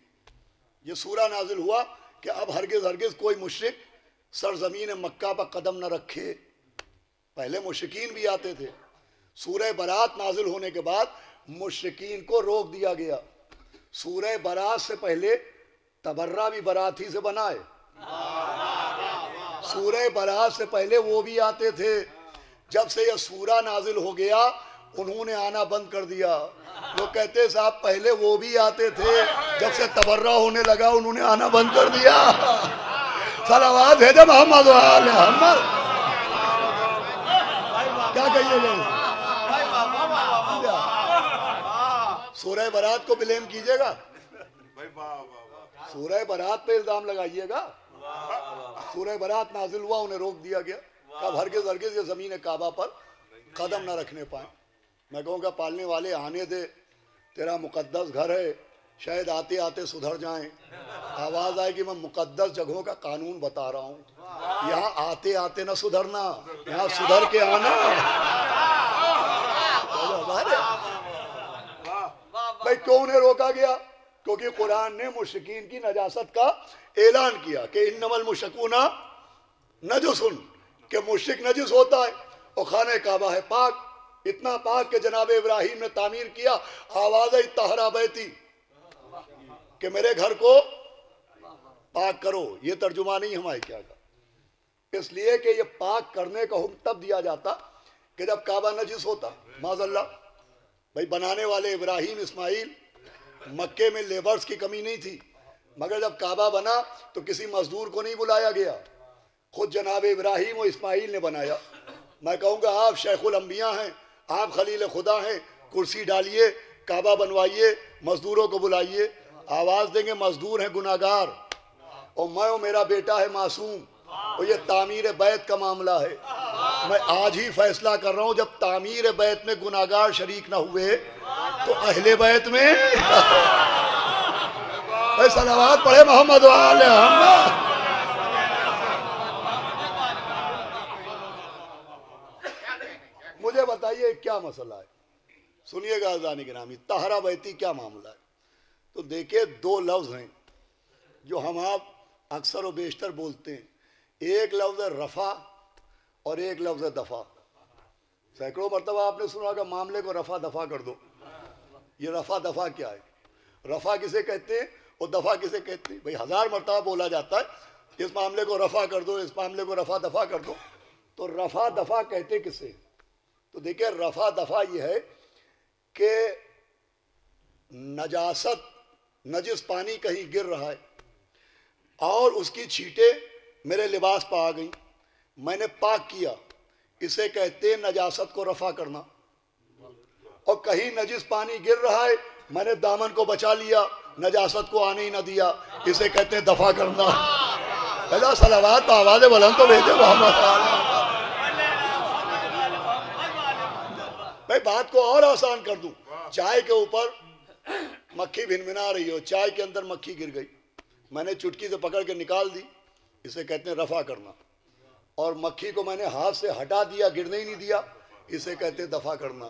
یہ سورہ نازل ہوا کہ اب ہرگز ہرگز کوئی مشرک سرزمین مکہ پر قدم نہ رکھے. پہلے مشرکین بھی آتے تھے. سورہ برات نازل ہونے کے بعد مشرکین کو روک دیا گیا. سورہ برات سے پہلے تبرہ بھی برات ہی سے بنا ہے. سورہ برات سے پہلے وہ بھی آتے تھے جب سے یہ سورہ نازل ہو گیا انہوں نے آنا بند کر دیا. وہ کہتے صاحب پہلے وہ بھی آتے تھے, جب سے تبرہ ہونے لگا انہوں نے آنا بند کر دیا. صلوات بھیجے محمد و آل محمد. کیا کہیے گا؟ سورہ برات کو بلیم کیجئے گا, سورہ برات پہ الزام لگائیے گا. سورہ برات نازل ہوا, انہیں روک دیا گیا, اب ہرگز ہرگز یہ زمین کعبہ پر قدم نہ رکھنے پائیں. میں کہوں گا پالنے والے آنے دے, تیرا مقدس گھر ہے, شاید آتے آتے سدھر جائیں. آواز آئے کہ میں مقدس جگہوں کا قانون بتا رہا ہوں, یہاں آتے آتے نہ سدھرنا, یہاں سدھر کے آنا. بھائی کیوں انہیں روکا گیا؟ کیونکہ قرآن نے مشرکین کی نجاست کا اعلان کیا کہ انما المشرکون نجس, کہ مشرک نجس ہوتا ہے. اور خانہ کعبہ ہے پاک, اتنا پاک کہ جناب ابراہیم نے تعمیر کیا. آواز ہے طہرا بیتی, کہ میرے گھر کو پاک کرو. یہ ترجمہ نہیں ہمارے کیا کا, اس لیے کہ یہ پاک کرنے کا حکم تب دیا جاتا کہ جب کعبہ نجس ہوتا. معاذ اللہ. بھائی بنانے والے ابراہیم اسماعیل, مکے میں لیبرز کی کمی نہیں تھی, مگر جب کعبہ بنا تو کسی مزدور کو نہیں بلایا گیا, خود جناب ابراہیم و اسماعیل نے بنایا. میں کہوں گا آپ شیخ الانبیاء ہیں, آپ خلیل خدا ہیں, کرسی ڈالیے, کعبہ بنوائیے, مزدوروں کو بلائیے. آواز دیں گے مزدور ہیں گناہگار, اور میں اور میرا بیٹا ہے معصوم, اور یہ تعمیر بیت کا معاملہ ہے. میں آج ہی فیصلہ کر رہا ہوں, جب تعمیر بیت میں گناہگار شریک نہ ہوئے تو اہل بیت میں صلوات پڑھے محمد و آل محمد. مجھے بتائیے کیا مسئلہ ہے؟ سنیے گا عزیزان گرامی, طہرہ بیتی کیا معاملہ ہے؟ تو دیکھیں دو لفظ ہیں جو ہم آپ اکثر و بیشتر بولتے ہیں. ایک لفظ ہے رفع اور ایک لفظ ہے دفع. سینکڑوں مرتبہ آپ نے سنا کہ معاملے کو رفع دفع کر دو. یہ رفع دفع کیا ہے؟ رفع کسے کہتے ہیں اور دفع کسے کہتے ہیں؟ بھئی 1000 مرتبہ بولا جاتا ہے اس معاملے کو رفع کر دو, اس معاملے کو رفع دفع کر دو. تو رفع دفع کہتے کسے؟ تو دیکھیں رفع دفع یہ ہے کہ نجاست, نجس پانی کہیں گر رہا ہے اور اس کی چھینٹیں میرے لباس پہ آ گئیں, میں نے پاک کیا, اسے کہتے ہیں نجاست کو رفع کرنا. اور کہیں نجس پانی گر رہا ہے, میں نے دامن کو بچا لیا, نجاست کو آنے ہی نہ دیا, اسے کہتے ہیں دفع کرنا. پہلا صلوات آواز بلند تو بھیجے محمد. بھائی بات کو اور آسان کر دوں, چائے کے اوپر مکھی بھنبھنا رہی ہو, چائے کے اندر مکھی گر گئی, میں نے چٹکی سے پکڑ کے نکال دی, اسے کہتے ہیں رفع کرنا. اور مکھی کو میں نے ہاتھ سے ہٹا دیا, گرنے ہی نہیں دیا, اسے کہتے ہیں دفع کرنا.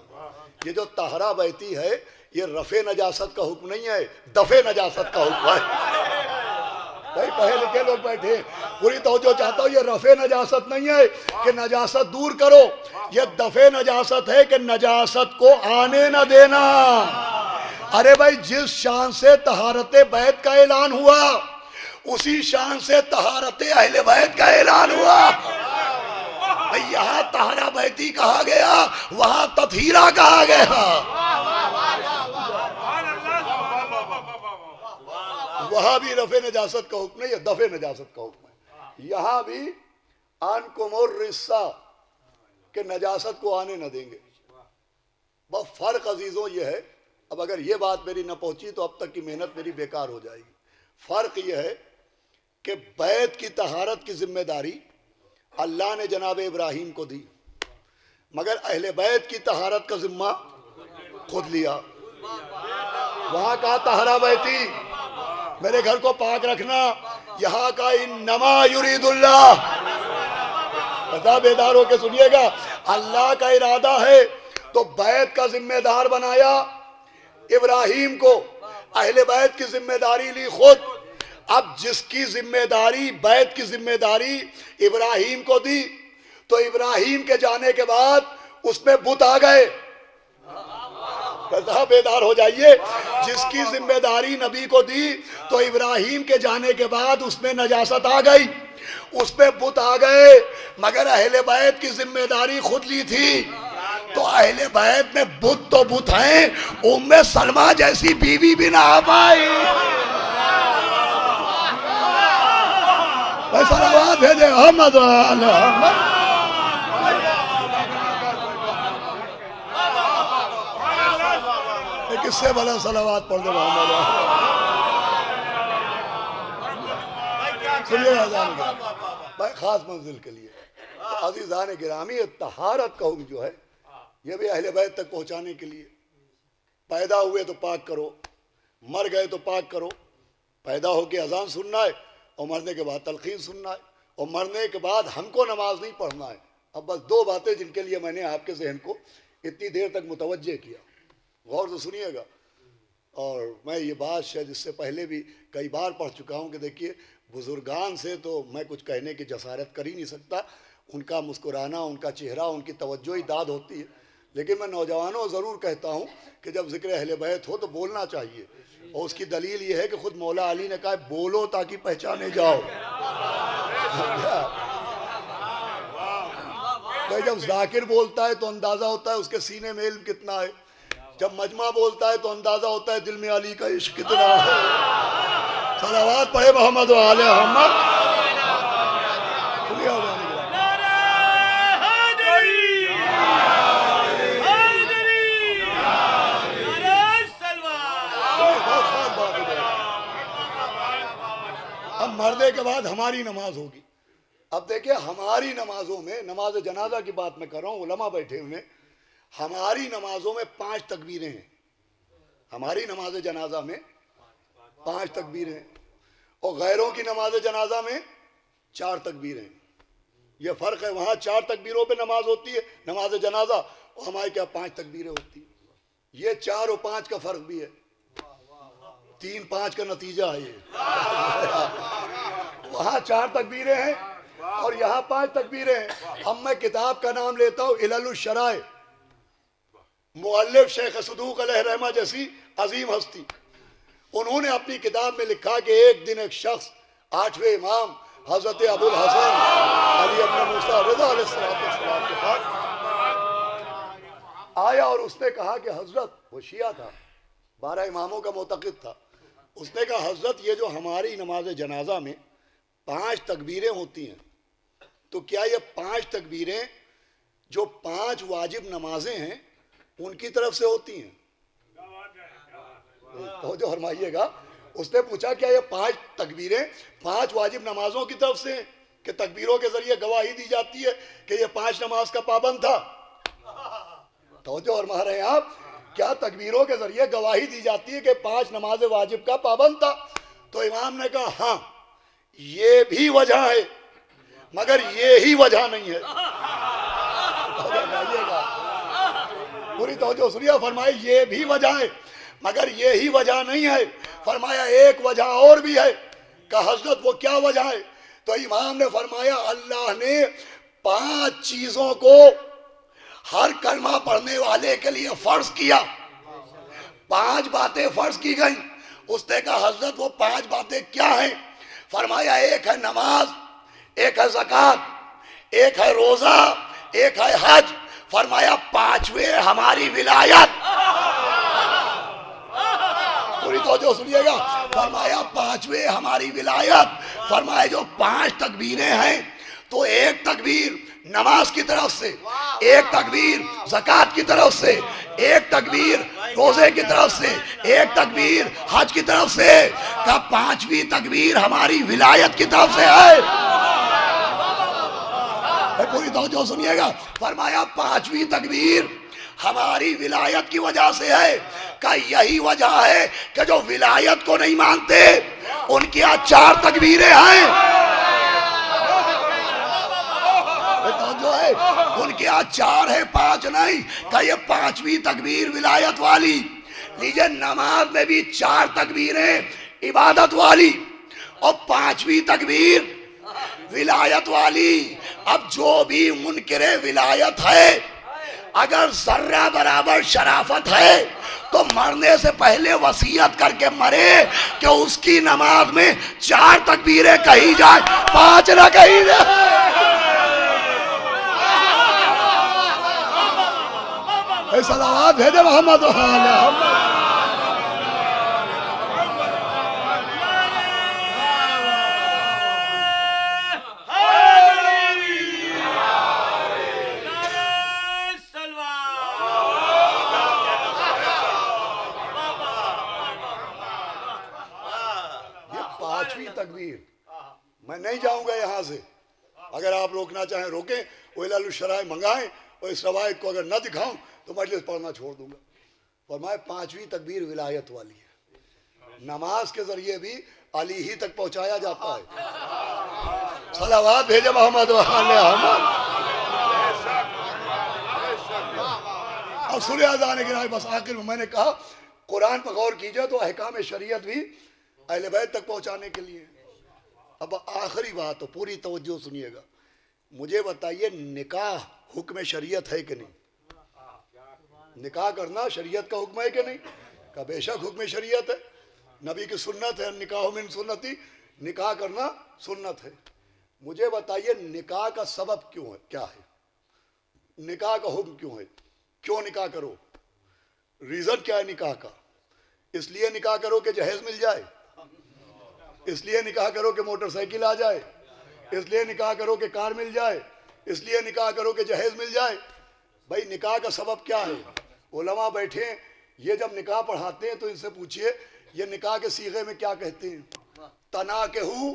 یہ جو طہرہ بیتی ہے یہ رفع نجاست کا حکم نہیں ہے, دفع نجاست کا حکم ہے. بھائی پڑھے لکھے لوگ بیٹھے, پوری توجہ چاہتا ہوں, یہ رفع نجاست نہیں ہے کہ نجاست دور کرو, یہ دفع نجاست ہے کہ نجاست کو آنے نہ دینا. ارے بھائی جس شان سے طہارت بیت کا اعلان ہوا اسی شان سے طہارت اہل بیت کا اعلان ہوا. بھئی یہاں طہرہ بیتی کہا گیا, وہاں تطہیرہ کہا گیا. وہاں بھی رفع نجاست کا حکم نہیں ہے, دفع نجاست کا حکم ہے. یہاں بھی عنکم الرجس کہ نجاست کو آنے نہ دیں گے. بس فرق عزیزوں یہ ہے, اب اگر یہ بات میری نہ پہنچی تو اب تک کی محنت میری بیکار ہو جائے گی. فرق یہ ہے کہ بیت کی طہارت کی ذمہ داری اللہ نے جناب ابراہیم کو دی, مگر اہل بیت کی طہارت کا ذمہ خود لیا. وہاں کا طہرہ بیتی, میرے گھر کو پاک رکھنا, یہاں کا انما یرید اللہ. پتہ بیدار ہو کے سنیے گا, اللہ کا ارادہ ہے تو بیت کا ذمہ دار بنایا ابراہیم کو, اہل بیت کی ذمہ داری لی خود. اب جس کی ذمہ داری, بیت کی ذمہ داری ابراہیم کو دی, تو ابراہیم کے جانے کے بعد اس میں بت آ گئے. بیدار ہو جائیے. جس کی ذمہ داری نبی کو دی تو ابراہیم کے جانے کے بعد اس میں نجاست آ گئی, اس پہ بت آ گئے, مگر اہل بیت کی ذمہ داری خود لی تھی. تو اہل بیت میں بت تو بت ہیں, ام سلمہ جیسی بیوی بھی نہ آ پائی. صلوات بھیجے محمد کس سے بلا صلوات پڑھ دے محمد. سنیے اذان کا بھائی خاص منزل کے لیے عزیزان گرامی, طہارت کا حکم جو ہے یہ بھی اہل بیت تک پہنچانے کے لیے. پیدا ہوئے تو پاک کرو, مر گئے تو پاک کرو. پیدا ہو کے اذان سننا ہے اور مرنے کے بعد تلقین سننا ہے, اور مرنے کے بعد ہم کو نماز نہیں پڑھنا ہے. اب بس دو باتیں جن کے لیے میں نے آپ کے ذہن کو اتنی دیر تک متوجہ کیا, غور سے سنیے گا. اور میں یہ بات شاید اس سے پہلے بھی کئی بار پڑھ چکا ہوں کہ دیکھیے بزرگان سے تو میں کچھ کہنے کی جسارت کر ہی نہیں سکتا, ان کا مسکرانا, ان کا چہرہ, ان کی توجہ ہی داد ہوتی ہے. لیکن میں نوجوانوں ضرور کہتا ہوں کہ جب ذکر اہل بیت ہو تو بولنا چاہیے, اور اس کی دلیل یہ ہے کہ خود مولا علی نے کہا بولو تاکہ پہچانے جاؤ. جب ذاکر بولتا ہے تو اندازہ ہوتا ہے اس کے سینے میں علم کتنا ہے, جب مجمع بولتا ہے تو اندازہ ہوتا ہے دل میں علی کا عشق کتنا ہے. صلوات پڑھے محمد و آل محمد. اب مرنے کے بعد ہماری نماز ہوگی. اب دیکھیں ہماری نمازوں میں, نماز جنازہ کی بات میں کر رہا ہوں, علماء بیٹھے ہوئے, ہماری نمازوں میں 5 تکبیریں ہیں. ہماری نماز جنازہ میں 5 تکبیریں ہیں, اور غیروں کی نماز جنازہ میں 4 تکبیریں. یہ فرق ہے, وہاں 4 تکبیروں پہ نماز ہوتی ہے نماز جنازہ, اور ہمارے کیا 5 تکبیریں ہوتی ہیں. یہ 4 اور 5 کا فرق بھی ہے, 3-5 کا نتیجہ ہے یہ. وہاں 4 تکبیریں ہیں اور یہاں 5 تکبیریں ہیں. اب میں کتاب کا نام لیتا ہوں علل الشرائع, مؤلف شیخ صدوق علیہ رحمہ جیسی عظیم ہستی. انہوں نے اپنی کتاب میں لکھا کہ ایک دن ایک شخص 8ویں امام حضرت ابو الحسن علی ابن موسیٰ رضا علیہ السلام کے پاس آیا, اور اس نے کہا کہ حضرت, وہ شیعہ تھا, 12 اماموں کا معتقد تھا. اس نے کہا حضرت یہ جو ہماری نماز جنازہ میں 5 تکبیریں ہوتی ہیں, تو کیا یہ 5 تکبیریں جو 5 واجب نمازیں ہیں ان کی طرف سے ہوتی ہیں؟ تو جو فرمائیے گا, اس نے پوچھا کیا یہ 5 تکبیریں 5 واجب نمازوں کی طرف سے ہیں کہ تکبیروں کے ذریعے گواہی دی جاتی ہے کہ یہ 5 نماز کا پابند تھا؟ توجہ فرما رہے ہیں آپ, کیا تکبیروں کے ذریعے گواہی دی جاتی ہے کہ 5 نماز واجب کا پابند تھا؟ تو امام نے کہا ہاں یہ بھی وجہ ہے, مگر یہی وجہ نہیں ہے. پوری توجہ سنیے, فرمائے یہ بھی وجہ ہے مگر یہی وجہ نہیں ہے. فرمایا ایک وجہ اور بھی ہے. کہ حضرت وہ کیا وجہ ہے؟ تو امام نے فرمایا اللہ نے 5 چیزوں کو ہر کلمہ پڑھنے والے کے لیے فرض کیا. 5 باتیں فرض کی گئیں. اس نے کہا حضرت وہ 5 باتیں کیا ہیں؟ فرمایا ایک ہے نماز, ایک ہے زکوٰۃ, ایک ہے روزہ, ایک ہے حج. فرمایا 5ویں ہماری ولایت. پوری توجہ سنیے گا, فرمایا 5ویں ہماری ولایت. فرمایا جو 5 تکبیریں ہیں تو ایک تکبیر نماز کی طرف سے, ایک تکبیر زکوٰۃ کی طرف سے, ایک تکبیر روزے کی طرف سے, ایک تکبیر حج کی طرف سے. کہ 5ویں تکبیر ہماری ولایت کی طرف سے ہے. پوری توجہ سنیے گا, فرمایا 5ویں تکبیر ہماری ولایت کی وجہ سے ہے. کہ یہی وجہ ہے کہ جو ولایت کو نہیں مانتے ان کی 4 تکبیریں ہیں. جو ہے ان کے 4 ہے 5 نہیں. کہ یہ 5ویں تکبیر ولایت والی. لیجئے نماز میں بھی 4 تکبیریں عبادت والی اور 5ویں تکبیر ولایت والی. اب جو بھی منکر ولایت ہے اگر ذرہ برابر شرافت ہے تو مرنے سے پہلے وصیت کر کے مرے کہ اس کی نماز میں 4 تکبیریں کہی جائے 5 نہ کہی جائے. صلوات بھیجے محمد تکبیر. میں نہیں جاؤں گا یہاں سے. اگر آپ روکنا چاہیں روکیں, ویلال الشرائع منگائیں, اور اس روایت کو اگر نہ دکھاؤں تو مجلس پڑھنا چھوڑ دوں گا. فرمایا 5ویں تکبیر ولایت والی ہے. نماز کے ذریعے بھی علی ہی تک پہنچایا جاتا ہے. صلوات بھیجے محمد وآل احمد. اور سنیں اذان گرامی, بس آخر میں نے کہا قرآن پر غور کیجئے تو احکام شریعت بھی اہل بیت تک پہنچانے کے لیے. اب آخری بات ہو, پوری توجہ سنیے گا. مجھے بتائیے نکاح حکم شریعت ہے کہ نہیں؟ نکاح کرنا شریعت کا حکم ہے کہ نہیں؟ کہ بے شک حکم شریعت ہے, نبی کی سنت ہے. نکاح من سنتی, نکاح کرنا سنت ہے. مجھے بتائیے نکاح کا سبب کیوں ہے, کیا ہے؟ نکاح کا حکم کیوں ہے؟ کیوں نکاح کرو؟ ریزن کیا ہے نکاح کا؟ اس لیے نکاح کرو کہ جہیز مل جائے, اس لیے نکاح کرو کہ موٹر سائیکل آ جائے, اس لیے نکاح کرو کہ کار مل جائے, اس لیے نکاح کرو کہ جہیز مل جائے. بھائی نکاح کا سبب کیا ہے؟ علماء بیٹھے ہیں, یہ جب نکاح پڑھاتے ہیں تو ان سے پوچھئے یہ نکاح کے صیغے میں کیا کہتے ہیں؟ تناکحوا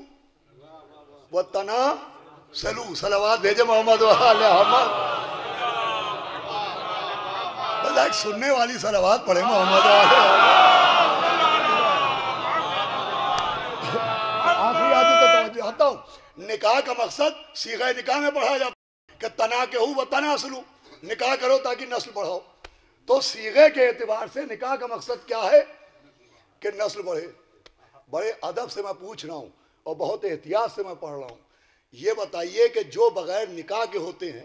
و تناسلوا. صلوات بھیجے محمد وآل احمد. بس ایک سننے والی صلوات پڑھے محمد وآل احمد. آخری عادت توجہ آتا ہوں. نکاح کا مقصد صیغہ نکاح میں پڑھا جاتا ہے کہ تناکحوا و تناسلوا, نکاح کرو تاکہ نسل بڑھاؤ. تو صیغے کے اعتبار سے نکاح کا مقصد کیا ہے؟ کہ نسل بڑھے. بڑے ادب سے میں پوچھ رہا ہوں اور بہت احتیاط سے میں پڑھ رہا ہوں. یہ بتائیے کہ جو بغیر نکاح کے ہوتے ہیں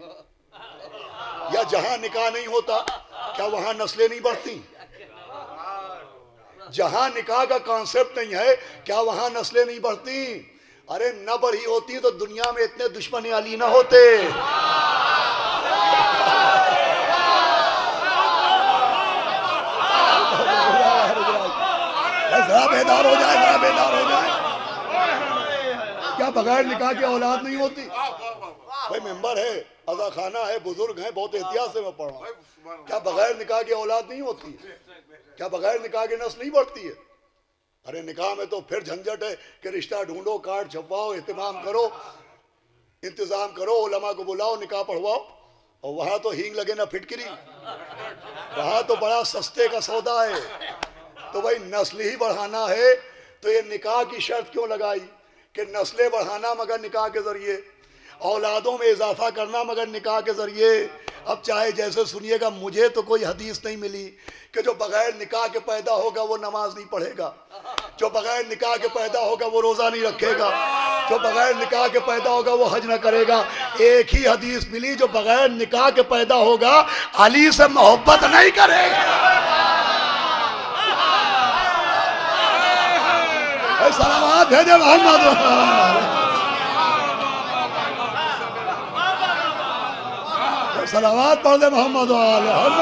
یا جہاں نکاح نہیں ہوتا, کیا وہاں نسلیں نہیں بڑھتی؟ جہاں نکاح کا کانسیپٹ نہیں ہے کیا وہاں نسلیں نہیں بڑھتی؟ ارے نہ بڑھی ہوتی تو دنیا میں اتنے دشمن علی نہ ہوتے. ذرا بیدار ہو جائے, ذرا بیدار ہو جائے. کیا بغیر نکاح کی اولاد نہیں ہوتی؟ بھائی ممبر ہے, عزا خانہ ہے, بزرگ ہیں, بہت احتیاط سے میں پڑھ رہا ہوں. کیا بغیر نکاح کی اولاد نہیں ہوتی؟ کیا بغیر نکاح کی نسل نہیں بڑھتی ہے؟ ارے نکاح میں تو پھر جھنجھٹ ہے کہ رشتہ ڈھونڈو, کارڈ چھپواؤ, اہتمام کرو, انتظام کرو, علماء کو بلاؤ, نکاح پڑھواؤ. اور وہاں تو ہینگ لگے نہ پھٹکری, وہاں تو بڑا سستے کا سودا ہے. تو بھائی نسل ہی بڑھانا ہے تو یہ نکاح کی شرط کیوں لگائی کہ نسلیں بڑھانا مگر نکاح کے ذریعے, اولادوں میں اضافہ کرنا مگر نکاح کے ذریعے. اب چاہے جیسے سنیے گا, مجھے تو کوئی حدیث نہیں ملی کہ جو بغیر نکاح کے پیدا ہوگا وہ نماز نہیں پڑھے گا, جو بغیر نکاح کے پیدا ہوگا وہ روزہ نہیں رکھے گا, جو بغیر نکاح کے پیدا ہوگا وہ حج نہ کرے گا. ایک ہی حدیث ملی, جو بغیر نکاح کے پیدا ہوگا علی سے محبت نہیں کرے گا. صلوات بھیجے محمد. صلوات پڑھ دے محمد وآل احمد.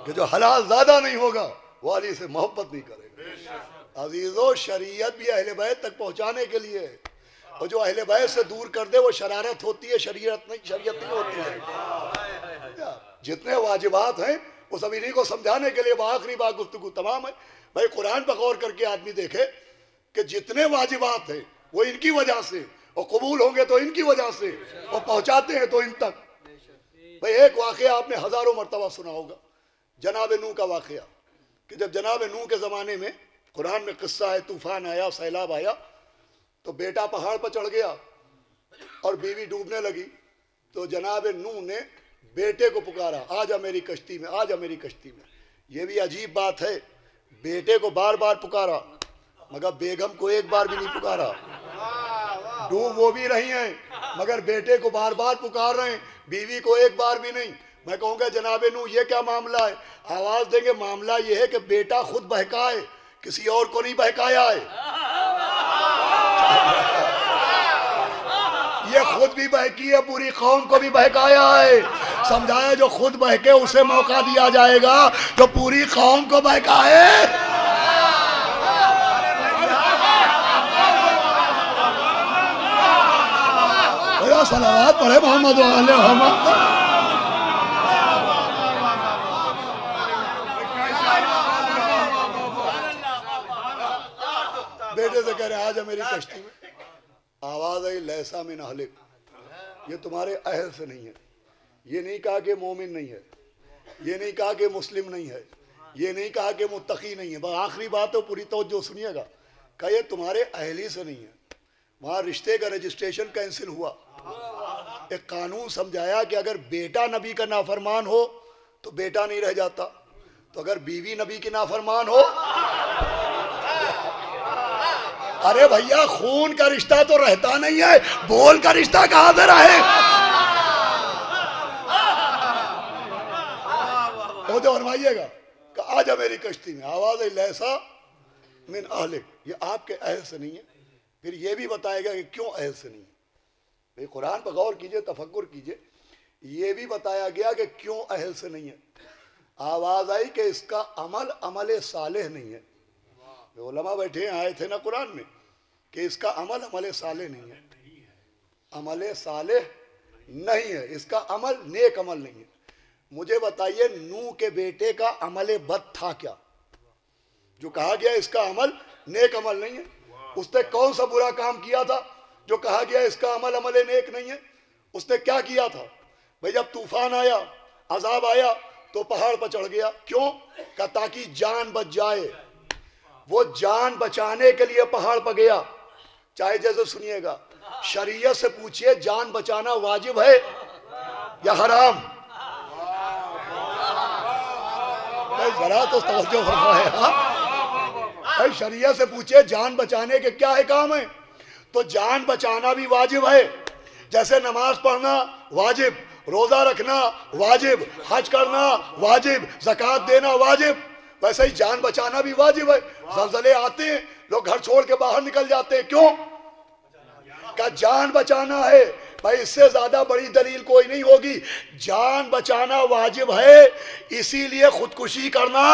کہ جو حلال زیادہ نہیں ہوگا وہ علی سے محبت نہیں کرے گا. عزیزو, شریعت بھی اہل بیت تک پہنچانے کے لیے, اور جو اہل بیت سے دور کر دے وہ شرارت ہوتی ہے, شریعت نہیں ہوتی ہے. جتنے واجبات ہیں وہ سب انہی کو سمجھانے کے لیے آخری بات گفتگو تمام ہے. بھائی قرآن پر غور کر کے آدمی دیکھے کہ جتنے واجبات ہیں وہ ان کی وجہ سے, اور قبول ہوں گے تو ان کی وجہ سے, اور پہنچاتے ہیں تو ان تک. بھئی ایک واقعہ آپ نے ہزاروں مرتبہ سنا ہوگا, جناب نوح کا واقعہ. کہ جب جناب نوح کے زمانے میں, قرآن میں قصہ ہے, طوفان آیا, سیلاب آیا, تو بیٹا پہاڑ پر چڑھ گیا اور بیوی ڈوبنے لگی. تو جناب نوح نے بیٹے کو پکارا, آجا میری کشتی میں, آجا میری کشتی میں. یہ بھی عجیب بات ہے, بیٹے کو بار بار پکارا مگر بیگم کو ایک بار بھی نہیں پکارا. ڈوب وہ بھی رہی ہیں مگر بیٹے کو بار بار پکار رہے ہیں، بیوی کو ایک بار بھی نہیں۔ میں کہوں گا جناب نو یہ کیا معاملہ ہے؟ آواز دیں گے معاملہ یہ ہے کہ بیٹا خود بہکا ہے، کسی اور کو نہیں بہکایا ہے، یہ خود بھی بہکی ہے، پوری قوم کو بھی بہکایا ہے۔ سمجھایا جو خود بہکے اسے موقع دیا جائے گا، جو پوری قوم کو بہکائے۔ صلوات پڑھے محمد علیہ محمد۔ بیٹے سے کہہ رہے آج میری کشتی میں آواز آئی لیسا من اہلک، یہ تمہارے اہل سے نہیں ہے۔ یہ نہیں کہا کہ مومن نہیں ہے، یہ نہیں کہا کہ مسلم نہیں ہے، یہ نہیں کہا کہ متقی نہیں ہے، آخری بات ہے پوری توجہ سنیے گا، کہ یہ تمہارے اہلی سے نہیں ہے۔ وہاں رشتے کا رجسٹریشن کینسل ہوا، ایک قانون سمجھایا کہ اگر بیٹا نبی کا نافرمان ہو تو بیٹا نہیں رہ جاتا، تو اگر بیوی نبی کی نافرمان ہو، ارے بھیا خون کا رشتہ تو رہتا نہیں ہے، بول کا رشتہ کہاں سے رہے؟ وہ جو فرمائیے گا کہ آجا میری کشتی میں، آواز ہے لیسا من اہلک، یہ آپ کے اہل سے نہیں ہے۔ پھر یہ بھی بتائے گا کہ کیوں اہل سے نہیں ہے۔ بھئی قرآن پر غور کیجئے، تفکر کیجئے، یہ بھی بتایا گیا کہ کیوں اہل سے نہیں ہے۔ آواز آئی کہ اس کا عمل صالح نہیں ہے۔ علماء بیٹھے آئے تھے نا قرآن میں کہ اس کا عمل صالح نہیں ہے، عمل صالح نہیں ہے، اس کا عمل نیک عمل نہیں ہے۔ مجھے بتائیے نوح کے بیٹے کا عمل بد تھا کیا؟ جو کہا گیا اس کا عمل نیک عمل نہیں ہے، اس نے کون سا برا کام کیا تھا جو کہا گیا اس کا عمل نیک نہیں ہے؟ اس نے کیا کیا تھا؟ بھئی جب طوفان آیا، عذاب آیا تو پہاڑ پر چڑھ گیا، کیوں؟ کہ تاکہ جان بچ جائے۔ وہ جان بچانے کے لیے پہاڑ پر گیا۔ چاہے جیسے سنیے گا، شریعت سے پوچھئے جان بچانا واجب ہے یا حرام؟ ذرا تو توجہ فرمائے ہاں، شریعت سے پوچھئے جان بچانے کے کیا احکام ہیں؟ تو جان بچانا بھی واجب ہے، جیسے نماز پڑھنا واجب، روزہ رکھنا واجب، حج کرنا واجب، زکوٰۃ دینا واجب، ویسے ہی جان بچانا بھی واجب ہے۔ زلزلے آتے ہیں لوگ گھر چھوڑ کے باہر نکل جاتے ہیں، کیوں؟ کہ جان بچانا ہے۔ بھائی اس سے زیادہ بڑی دلیل کوئی نہیں ہوگی، جان بچانا واجب ہے، اسی لیے خودکشی کرنا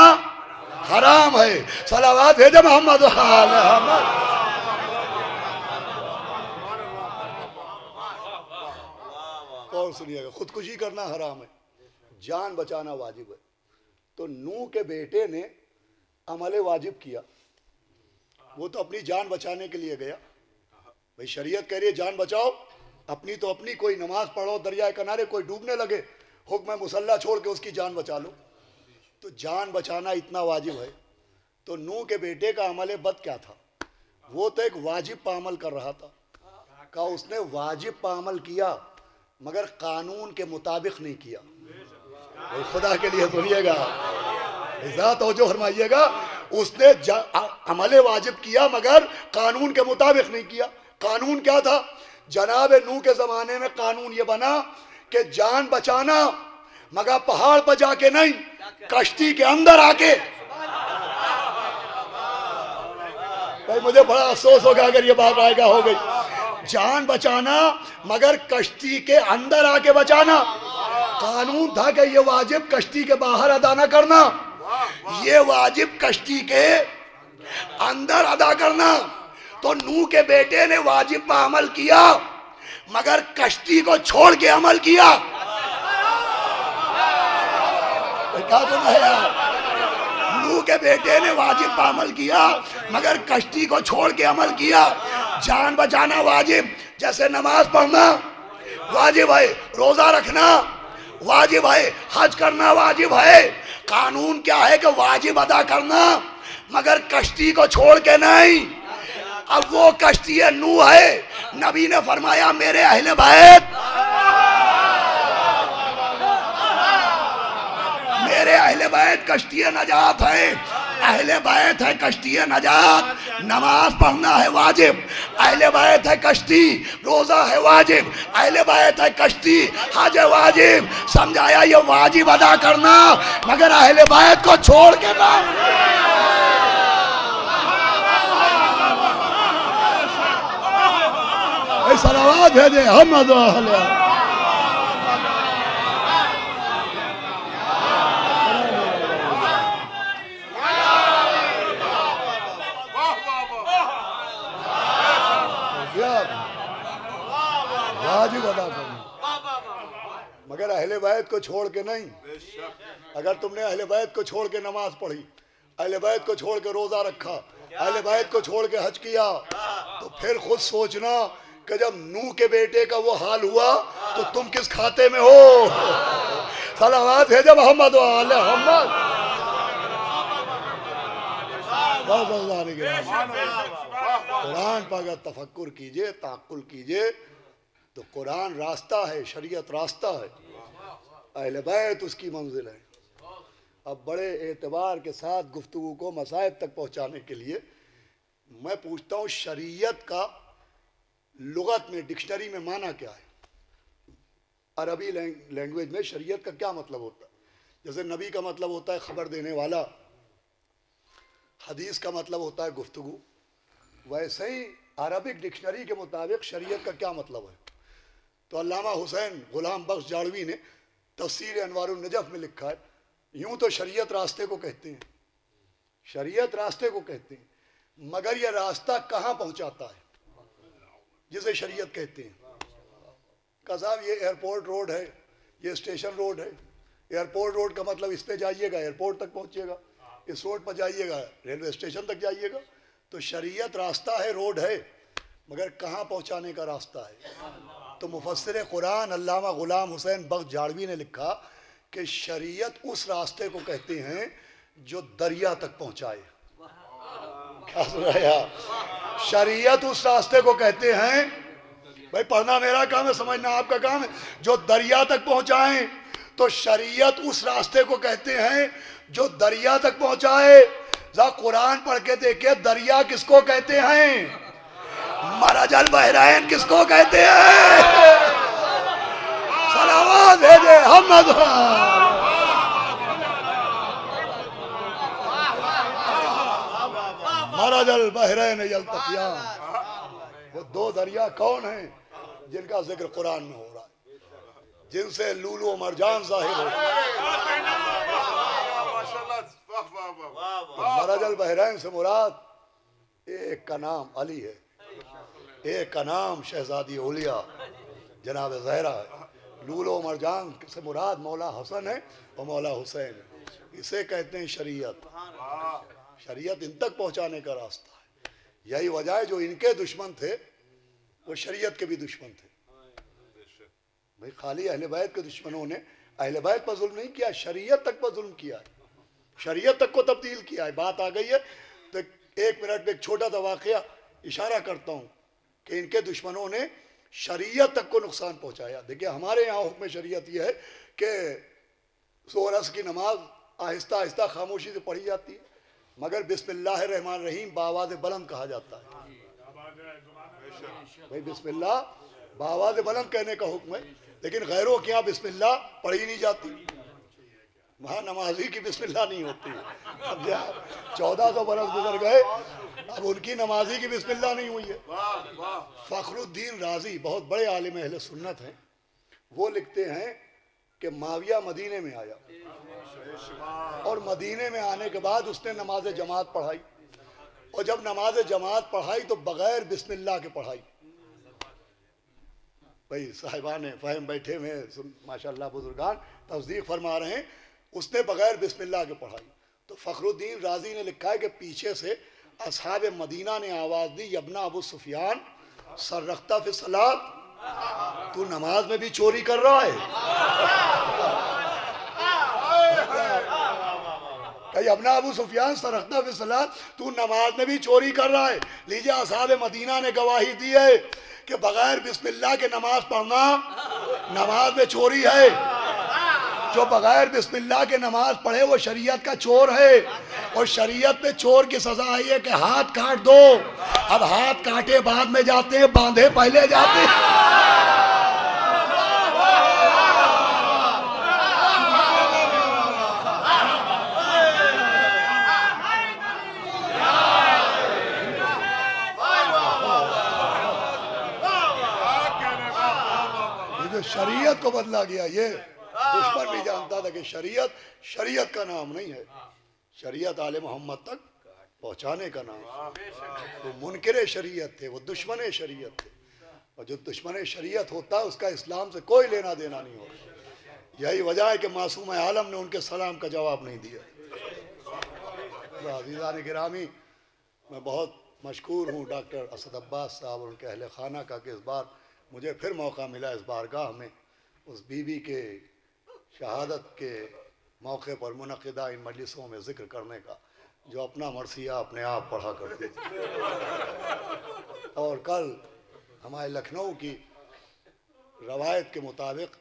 حرام ہے۔ صلوات بھیجے محمد اور سنیے گا، خودکشی کرنا حرام ہے، جان بچانا واجب ہے۔ تو نوح کے بیٹے نے عمل واجب کیا، وہ تو اپنی جان بچانے کے لیے گیا۔ بھئی شریعت کہہ رہی ہے جان بچاؤ، اپنی تو اپنی، کوئی نماز پڑھو دریائے کنارے، کوئی ڈوبنے لگے، حکم ہے مسلح چھوڑ کے اس کی جان بچا لو۔ تو جان بچانا اتنا واجب ہے۔ تو نوح کے بیٹے کا عمل بد کیا تھا؟ وہ تو ایک واجب پہ عمل کر رہا تھا، کہ اس نے واجب پہ عمل کیا مگر قانون کے مطابق نہیں کیا۔ خدا کے لیے سنیے گا، ذات توجہ فرمائیے گا، اس نے عمل واجب کیا مگر قانون کے مطابق نہیں کیا۔ قانون کیا تھا؟ جناب نوح کے زمانے میں قانون یہ بنا کہ جان بچانا مگر پہاڑ پر جا کے نہیں، کشتی کے اندر آ کے۔ بھائی مجھے بڑا افسوس ہوگا اگر یہ بات رائے گا ہو گئی۔ جان بچانا مگر کشتی کے اندر آ کے بچانا۔ قانون تھا کہ یہ واجب کشتی کے باہر ادا نہ کرنا، یہ واجب کشتی کے اندر ادا کرنا۔ تو نوح کے بیٹے نے واجب پہ عمل کیا مگر کشتی کو چھوڑ کے عمل کیا۔ نوح کے بیٹے نے واجب پہ عمل کیا مگر کشتی کو چھوڑ کے عمل کیا۔ جان بچانا واجب، جیسے نماز پڑھنا واجب ہے، روزہ رکھنا واجب ہے، حج کرنا واجب ہے۔ قانون کیا ہے کہ واجب ادا کرنا مگر کشتی کو چھوڑ کے نہیں۔ اب وہ کشتی نوح ہے، نبی نے فرمایا میرے اہل بیت، میرے اہل بیت کشتی نجات ہے، اہل بیت ہے کشتی نجات۔ نماز پڑھنا ہے واجب، اہل بیت ہے کشتی، روزہ ہے واجب، اہل بیت ہے کشتی، حج ہے واجب. سمجھایا یہ واجب ادا کرنا مگر اہل بیت کو چھوڑ کے نہ. صلوات بھیجے محمد و اہلہ. واجب ادا کرنا مگر اہل بیت کو چھوڑ کے نہیں. اگر تم نے اہل بیت کو چھوڑ کے نماز پڑھی، اہل بیت کو چھوڑ کے روزہ رکھا، اہل بیت کو چھوڑ کے حج کیا، تو پھر خود سوچنا کہ جب نوح کے بیٹے کا وہ حال ہوا تو تم کس کھاتے میں ہو. صلوات بھیجے محمد و آل محمد. قرآن پر اگر تفکر کیجئے، تعقل کیجئے تو قرآن راستہ ہے، شریعت راستہ ہے، اہل بیت اس کی منزل ہے. اب بڑے اعتبار کے ساتھ گفتگو کو مصائب تک پہنچانے کے لیے میں پوچھتا ہوں شریعت کا لغت میں ڈکشنری میں معنی کیا ہے؟ عربی لینگویج میں شریعت کا کیا مطلب ہوتا ہے؟ جیسے نبی کا مطلب ہوتا ہے خبر دینے والا، حدیث کا مطلب ہوتا ہے گفتگو، ویسے ہی عربک ڈکشنری کے مطابق شریعت کا کیا مطلب ہے؟ تو علامہ حسین غلام بخش جاڑوی نے تفسیر انوار النجف میں لکھا ہے، یوں تو شریعت راستے کو کہتے ہیں، شریعت راستے کو کہتے ہیں، مگر یہ راستہ کہاں پہنچاتا ہے جسے شریعت کہتے ہیں؟ کہ صاحب یہ ایئرپورٹ روڈ ہے، یہ اسٹیشن روڈ ہے. ایئرپورٹ روڈ کا مطلب اس پہ جائیے گا ایئرپورٹ تک پہنچیے گا، اس روڈ پر جائیے گا ریلوے اسٹیشن تک جائیے گا. تو شریعت راستہ ہے، روڈ ہے، مگر کہاں پہنچانے کا راستہ ہے؟ تو مفسر قرآن علامہ غلام حسین بخش جاڑوی نے لکھا کہ شریعت اس راستے کو کہتے ہیں جو دریا تک پہنچائے. کیا سنایا؟ شریعت اس راستے کو کہتے ہیں، بھائی پڑھنا میرا کام ہے، سمجھنا آپ کا کام ہے، جو دریا تک پہنچائیں. تو شریعت اس راستے کو کہتے ہیں جو دریا تک پہنچائے. ذرا قرآن پڑھ کے دیکھیں دریا کس کو کہتے ہیں؟ مرج البحرین کس کو کہتے ہیں؟ صلوات بھیجے محمد. مرج البحرین یلتقیان. وہ دو دریا کون ہیں جن کا ذکر قرآن میں ہو رہا ہے، جن سے لولو و مرجان ظاہر ہوتا ہے؟ مرج البحرین سے مراد ایک کا نام علی ہے، ایک کا نام شہزادی اولیاء جناب زہرا ہے. لولو و مرجان سے مراد مولا حسن ہے اور مولا حسین ہے. اسے کہتے ہیں شریعت. شریعت ان تک پہنچانے کا راستہ ہے. یہی وجہ ہے جو ان کے دشمن تھے وہ شریعت کے بھی دشمن تھے. بھئی خالی اہل بیت کے دشمنوں نے اہل بیت پر ظلم نہیں کیا، شریعت تک پر ظلم کیا ہے، شریعت تک کو تبدیل کیا ہے. بات آ گئی ہے تو ایک منٹ میں ایک چھوٹا سا واقعہ اشارہ کرتا ہوں کہ ان کے دشمنوں نے شریعت تک کو نقصان پہنچایا. دیکھیں ہمارے یہاں حکم شریعت یہ ہے کہ ظہر عصر کی نماز آہستہ آہستہ خاموشی سے پڑھی جاتی ہے، مگر بسم اللہ الرحمن الرحیم بآواز بلند کہا جاتا ہے. بھائی بسم اللہ بآواز بلند کہنے کا حکم ہے، لیکن غیروں کے یہاں بسم اللہ پڑھی نہیں جاتی. وہاں نمازی کی بسم اللہ نہیں ہوتی. اب 1400 برس گزر گئے، اب ان کی نمازی کی بسم اللہ نہیں ہوئی ہے. فخر الدین رازی بہت بڑے عالم اہل سنت ہیں، وہ لکھتے ہیں کہ معاویہ مدینے میں آیا اور مدینے میں آنے کے بعد اس نے نماز جماعت پڑھائی، اور جب نماز جماعت پڑھائی تو بغیر بسم اللہ کے پڑھائی. بھئی صاحبان فہم بیٹھے ہوئے ماشاءاللہ بزرگان تصدیق فرما رہے ہیں، اس نے بغیر بسم اللہ کے پڑھائی. تو فخر الدین رازی نے لکھا ہے کہ پیچھے سے اصحاب مدینہ نے آواز دی، یبنا ابو سفیان سر رختہ فی الصلاۃ، تو نماز میں بھی چوری کر رہا ہے. کہ ابنا ابو سفیان سر رختہ فی الصلاۃ، تو نماز میں بھی چوری کر رہا ہے. لیجئے اصحاب مدینہ نے گواہی دی ہے کہ بغیر بسم اللہ کے نماز پڑھنا نماز میں چوری ہے. جو بغیر بسم اللہ کے نماز پڑھے وہ شریعت کا چور ہے، اور شریعت میں چور کی سزا آئی ہے کہ ہاتھ کاٹ دو۔ اب ہاتھ کاٹے بعد میں جاتے ہیں، باندھے پہلے جاتے ہیں۔ شریعت کو بدلا گیا، یہ دشمن بھی جانتا تھا کہ شریعت کا نام نہیں ہے، شریعت آل محمد تک پہنچانے کا نام ہے۔ وہ منکر شریعت تھے، وہ دشمن شریعت تھے، اور جو دشمن شریعت ہوتا ہے اس کا اسلام سے کوئی لینا دینا نہیں ہوتا۔ یہی وجہ ہے کہ معصوم عالم نے ان کے سلام کا جواب نہیں دیا۔ عزیزان گرامی، میں بہت مشکور ہوں ڈاکٹر اسد عباس صاحب اور ان کے اہل خانہ کا کہ اس بار مجھے پھر موقع ملا اس بارگاہ میں اس بی بی کے شہادت کے موقع پر منعقدہ ان مجلسوں میں ذکر کرنے کا، جو اپنا مرثیہ اپنے آپ پڑھا کرتی تھی۔ اور کل ہمارے لکھنؤ کی روایت کے مطابق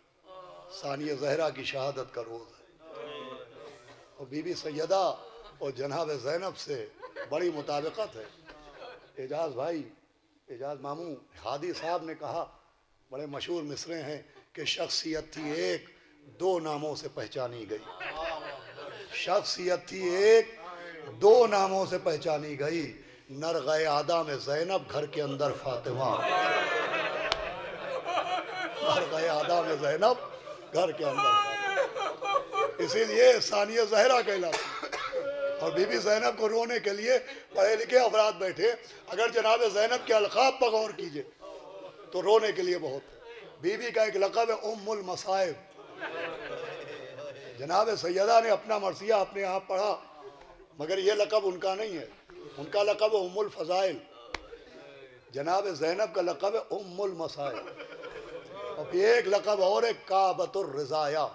ثانیہ زہرا کی شہادت کا روز ہے، اور بی بی سیدہ اور جناب زینب سے بڑی مطابقت ہے۔ اعجاز بھائی، اعجاز ماموں ہادی صاحب نے کہا، بڑے مشہور مصرے ہیں کہ شخصیت تھی ایک، دو ناموں سے پہچانی گئی۔ شخصیت تھی ایک، دو ناموں سے پہچانی گئی، نرغہ آدھا میں زینب، گھر کے اندر فاطمہ۔ نرغہ آدھا میں زینب، گھر کے اندر فاطمہ، اسی لیے ثانیہ زہرا کہلاتی۔ اور بی بی زینب کو رونے کے لیے پڑھے لکھے افراد بیٹھے، اگر جناب زینب کے القاب پر غور کیجئے تو رونے کے لیے بہت ہے۔ بی بی کا ایک لقب ہے ام المصائب۔ جناب سیدہ نے اپنا مرثیہ اپنے آپ پڑھا، مگر یہ لقب ان کا نہیں ہے، ان کا لقب ہے ام الفضائل۔ جناب زینب کا لقب ہے ام المصائب۔ اور پھر ایک لقب اور ہے کعبۃ الرضایہ۔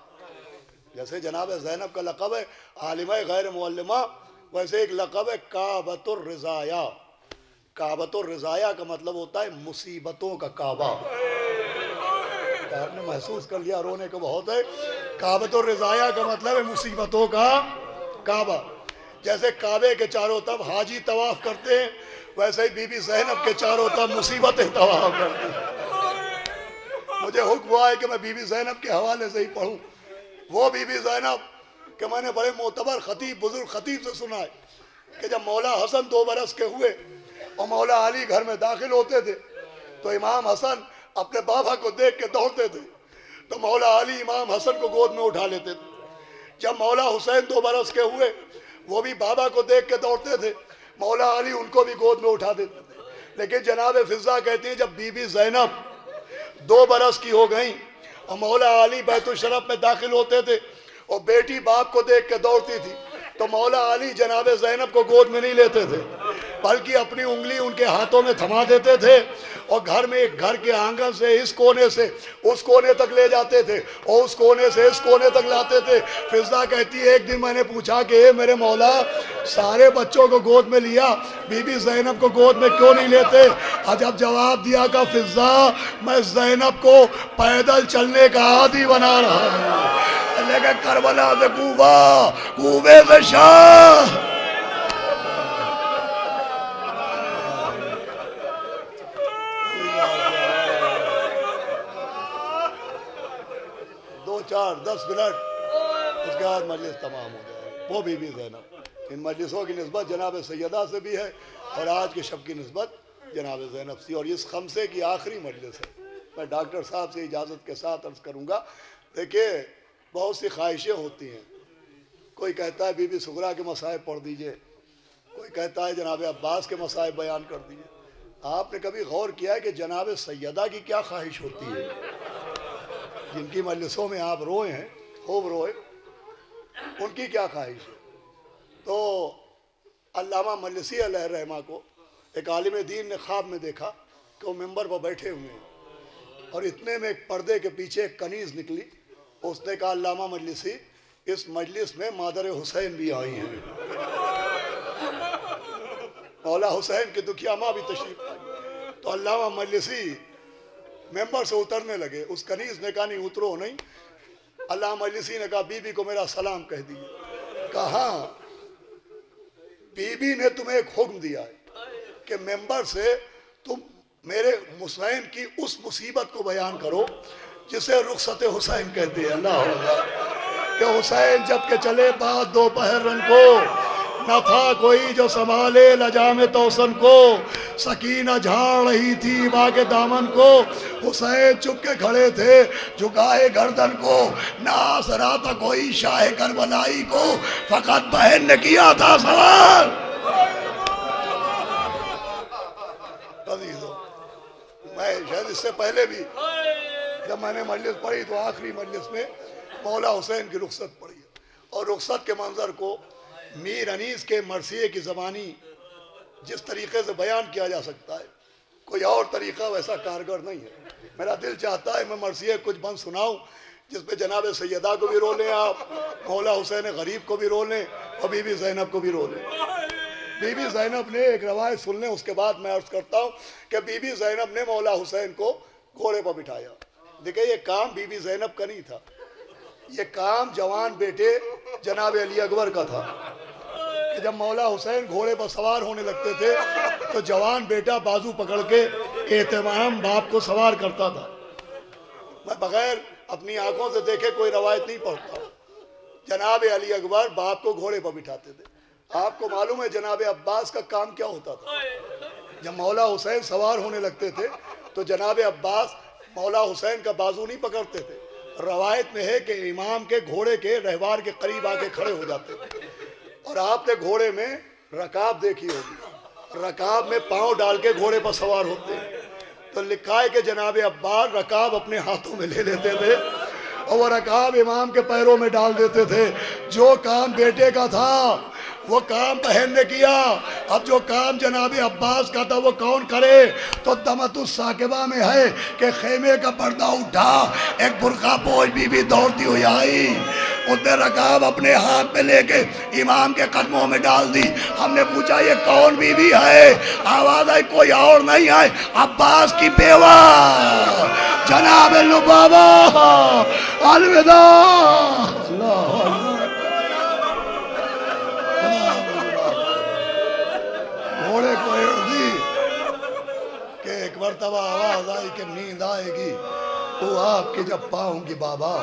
جیسے جناب زینب کا لقب ہے عالمہ غیر معلمہ، ویسے ایک لقب ہے کعبۃ الرضایہ۔ کعبۃ الرضایہ کا مطلب ہوتا ہے مصیبتوں کا کعبہ۔ آپ نے محسوس کر لیا رونے کو بہت ہے۔ کعبۃ الرضایہ کا مطلب ہے مصیبتوں کا کعبہ۔ جیسے کعبے کے چاروں طرف حاجی طواف کرتے ہیں، ویسے ہی بی بی زینب کے چاروں طرف مصیبتیں طواف کرتی ہیں۔ مجھے حکم ہوا ہے کہ میں بی بی زینب کے حوالے سے ہی پڑھوں۔ وہ بی بی زینب کہ میں نے بڑے معتبر خطیب، بزرگ خطیب سے سنا ہے کہ جب مولا حسن 2 برس کے ہوئے اور مولا علی گھر میں داخل ہوتے تھے تو امام حسن اپنے بابا کو دیکھ کے دوڑتے تھے، تو مولا علی امام حسن کو گود میں اٹھا لیتے تھے۔ جب مولا حسین 2 برس کے ہوئے وہ بھی بابا کو دیکھ کے دوڑتے تھے، مولا علی ان کو بھی گود میں اٹھا دیتے تھے۔ لیکن جناب فضہ کہتی ہیں جب بی بی زینب 2 برس کی ہو گئیں اور مولا علی بیت الشرف میں داخل ہوتے تھے اور بیٹی باپ کو دیکھ کے دوڑتی تھی، تو مولا علی جناب زینب کو گود میں نہیں لیتے تھے، بلکہ اپنی انگلی ان کے ہاتھوں میں تھما دیتے تھے اور گھر میں گھر کے آنگن سے اس کونے سے اس کونے تک لے جاتے تھے اور اس کونے سے اس کونے تک لاتے تھے۔ فضہ کہتی ہے ایک دن میں نے پوچھا کہ اے میرے مولا، سارے بچوں کو گود میں لیا، بی بی زینب کو گود میں کیوں نہیں لیتے؟ جب جواب دیا کہ فضہ میں زینب کو پیدل چلنے کا عادی بنا رہا ہوں، لیکن کربلا سے کوبہ، کوبے سے شاہ۔ 2-4-10 منٹ اس کے بعد مجلس تمام ہو جائے۔ وہ بی بی زینب، ان مجلسوں کی نسبت جناب سیدہ سے بھی ہے اور آج کے شب کی نسبت جناب زینب سے، اور اس خمسے کی آخری مجلس ہے۔ میں ڈاکٹر صاحب سے اجازت کے ساتھ عرض کروں گا، دیکھیے بہت سی خواہشیں ہوتی ہیں، کوئی کہتا ہے بی بی سغرا کے مصائب پڑھ دیجئے، کوئی کہتا ہے جناب عباس کے مصائب بیان کر دیجئے۔ آپ نے کبھی غور کیا ہے کہ جناب سیدہ کی کیا خواہش ہوتی ہے؟ جن کی مجلسوں میں آپ روئے ہیں، خوب روئے، ان کی کیا خواہش ہے؟ تو علامہ مجلسی علیہ الرحمہ کو ایک عالم دین نے خواب میں دیکھا کہ وہ ممبر پر بیٹھے ہوئے ہیں اور اتنے میں ایک پردے کے پیچھے ایک کنیز نکلی، اس نے کہا علامہ مجلسی اس مجلس میں مادر حسین بھی آئی ہیں، مولا حسین کی دکھیا ماں بھی تشریف آئی۔ تو علامہ مجلسی ممبر سے اترنے لگے، اس کنیز نے کہا نہیں اترو نہیں، علامہ مجلسی نے کہا بی بی کو میرا سلام کہہ دیجیے. کہا بی بی نے تمہیں ایک حکم دیا ہے کہ ممبر سے تم میرے حسین کی اس مصیبت کو بیان کرو جسے رخصت حسین کہتے ہیں. اللہ اللہ کہ حسین جب کہ چلے بعد دوپہر رن کو نہ تھا کوئی جو سنبھالے لجام توسن کو. سکینہ جھاڑ رہی تھی ماں کے دامن کو. حسین چپ کے کھڑے تھے جھکائے گردن کو. نہ آسرا تھا کوئی شاہ کربلائی کو فقط بہن نے کیا تھا سوال. میں شاید اس سے پہلے بھی جب میں نے مجلس پڑھی تو آخری مجلس میں مولا حسین کی رخصت پڑھی اور رخصت کے منظر کو میر انیس کے مرثیے کی زبانی جس طریقے سے بیان کیا جا سکتا ہے کوئی اور طریقہ ویسا کارگر نہیں ہے. میرا دل چاہتا ہے میں مرثیے کچھ بند سناؤں جس پہ جناب سیدہ کو بھی رو لیں آپ, مولا حسین غریب کو بھی رو لیں اور بی بی زینب کو بھی رو لیں. بی بی زینب نے ایک روایت سن لیں, اس کے بعد میں عرض کرتا ہوں کہ بی بی زینب نے مولا حسین کو گھوڑے پر بٹھایا. دیکھیں یہ کام بی بی زینب کا نہیں تھا, یہ کام جوان بیٹے جناب علی اکبر کا تھا کہ جب مولا حسین گھوڑے پر سوار ہونے لگتے تھے تو جوان بیٹا بازو پکڑ کے اہتمام باپ کو سوار کرتا تھا. میں بغیر اپنی آنکھوں سے دیکھے کوئی روایت نہیں پڑھتا. جناب علی اکبر باپ کو گھوڑے پر بٹھاتے تھے. آپ کو معلوم ہے جناب عباس کا کام کیا ہوتا تھا؟ جب مولا حسین سوار ہونے لگتے تھے تو جناب عباس مولا حسین کا بازو نہیں پکڑتے تھے. روایت میں ہے کہ امام کے گھوڑے کے رہوار کے قریب آ کے کھڑے ہو جاتے تھے. اور آپ نے گھوڑے میں رکاب دیکھی ہوگی, رکاب میں پاؤں ڈال کے گھوڑے پر سوار ہوتے ہیں. تو لکھا ہے کہ جناب عباس رکاب اپنے ہاتھوں میں لے لیتے تھے اور وہ رکاب امام کے پیروں میں ڈال دیتے تھے. جو کام بیٹے کا تھا وہ کام بہن نے کیا. اب جو کام جناب عباس کا تھا وہ کون کرے؟ تو دمت الساکبہ میں ہے کہ خیمے کا پردہ اٹھا, ایک برقع پوش بی بی دوڑتی ہوئی آئی, اس نے رکاب اپنے ہاتھ میں لے کے امام کے قدموں میں ڈال دی. ہم نے پوچھا یہ کون بی بی ہے؟ آواز آئی کوئی اور نہیں ہے, عباس کی بیوہ جناب لبابہ. الوداع. گھوڑے کو اڑ دی کہ ایک مرتبہ آواز آئی کہ نیند آئے گی تو آپ کی جب پاؤں گی بابا,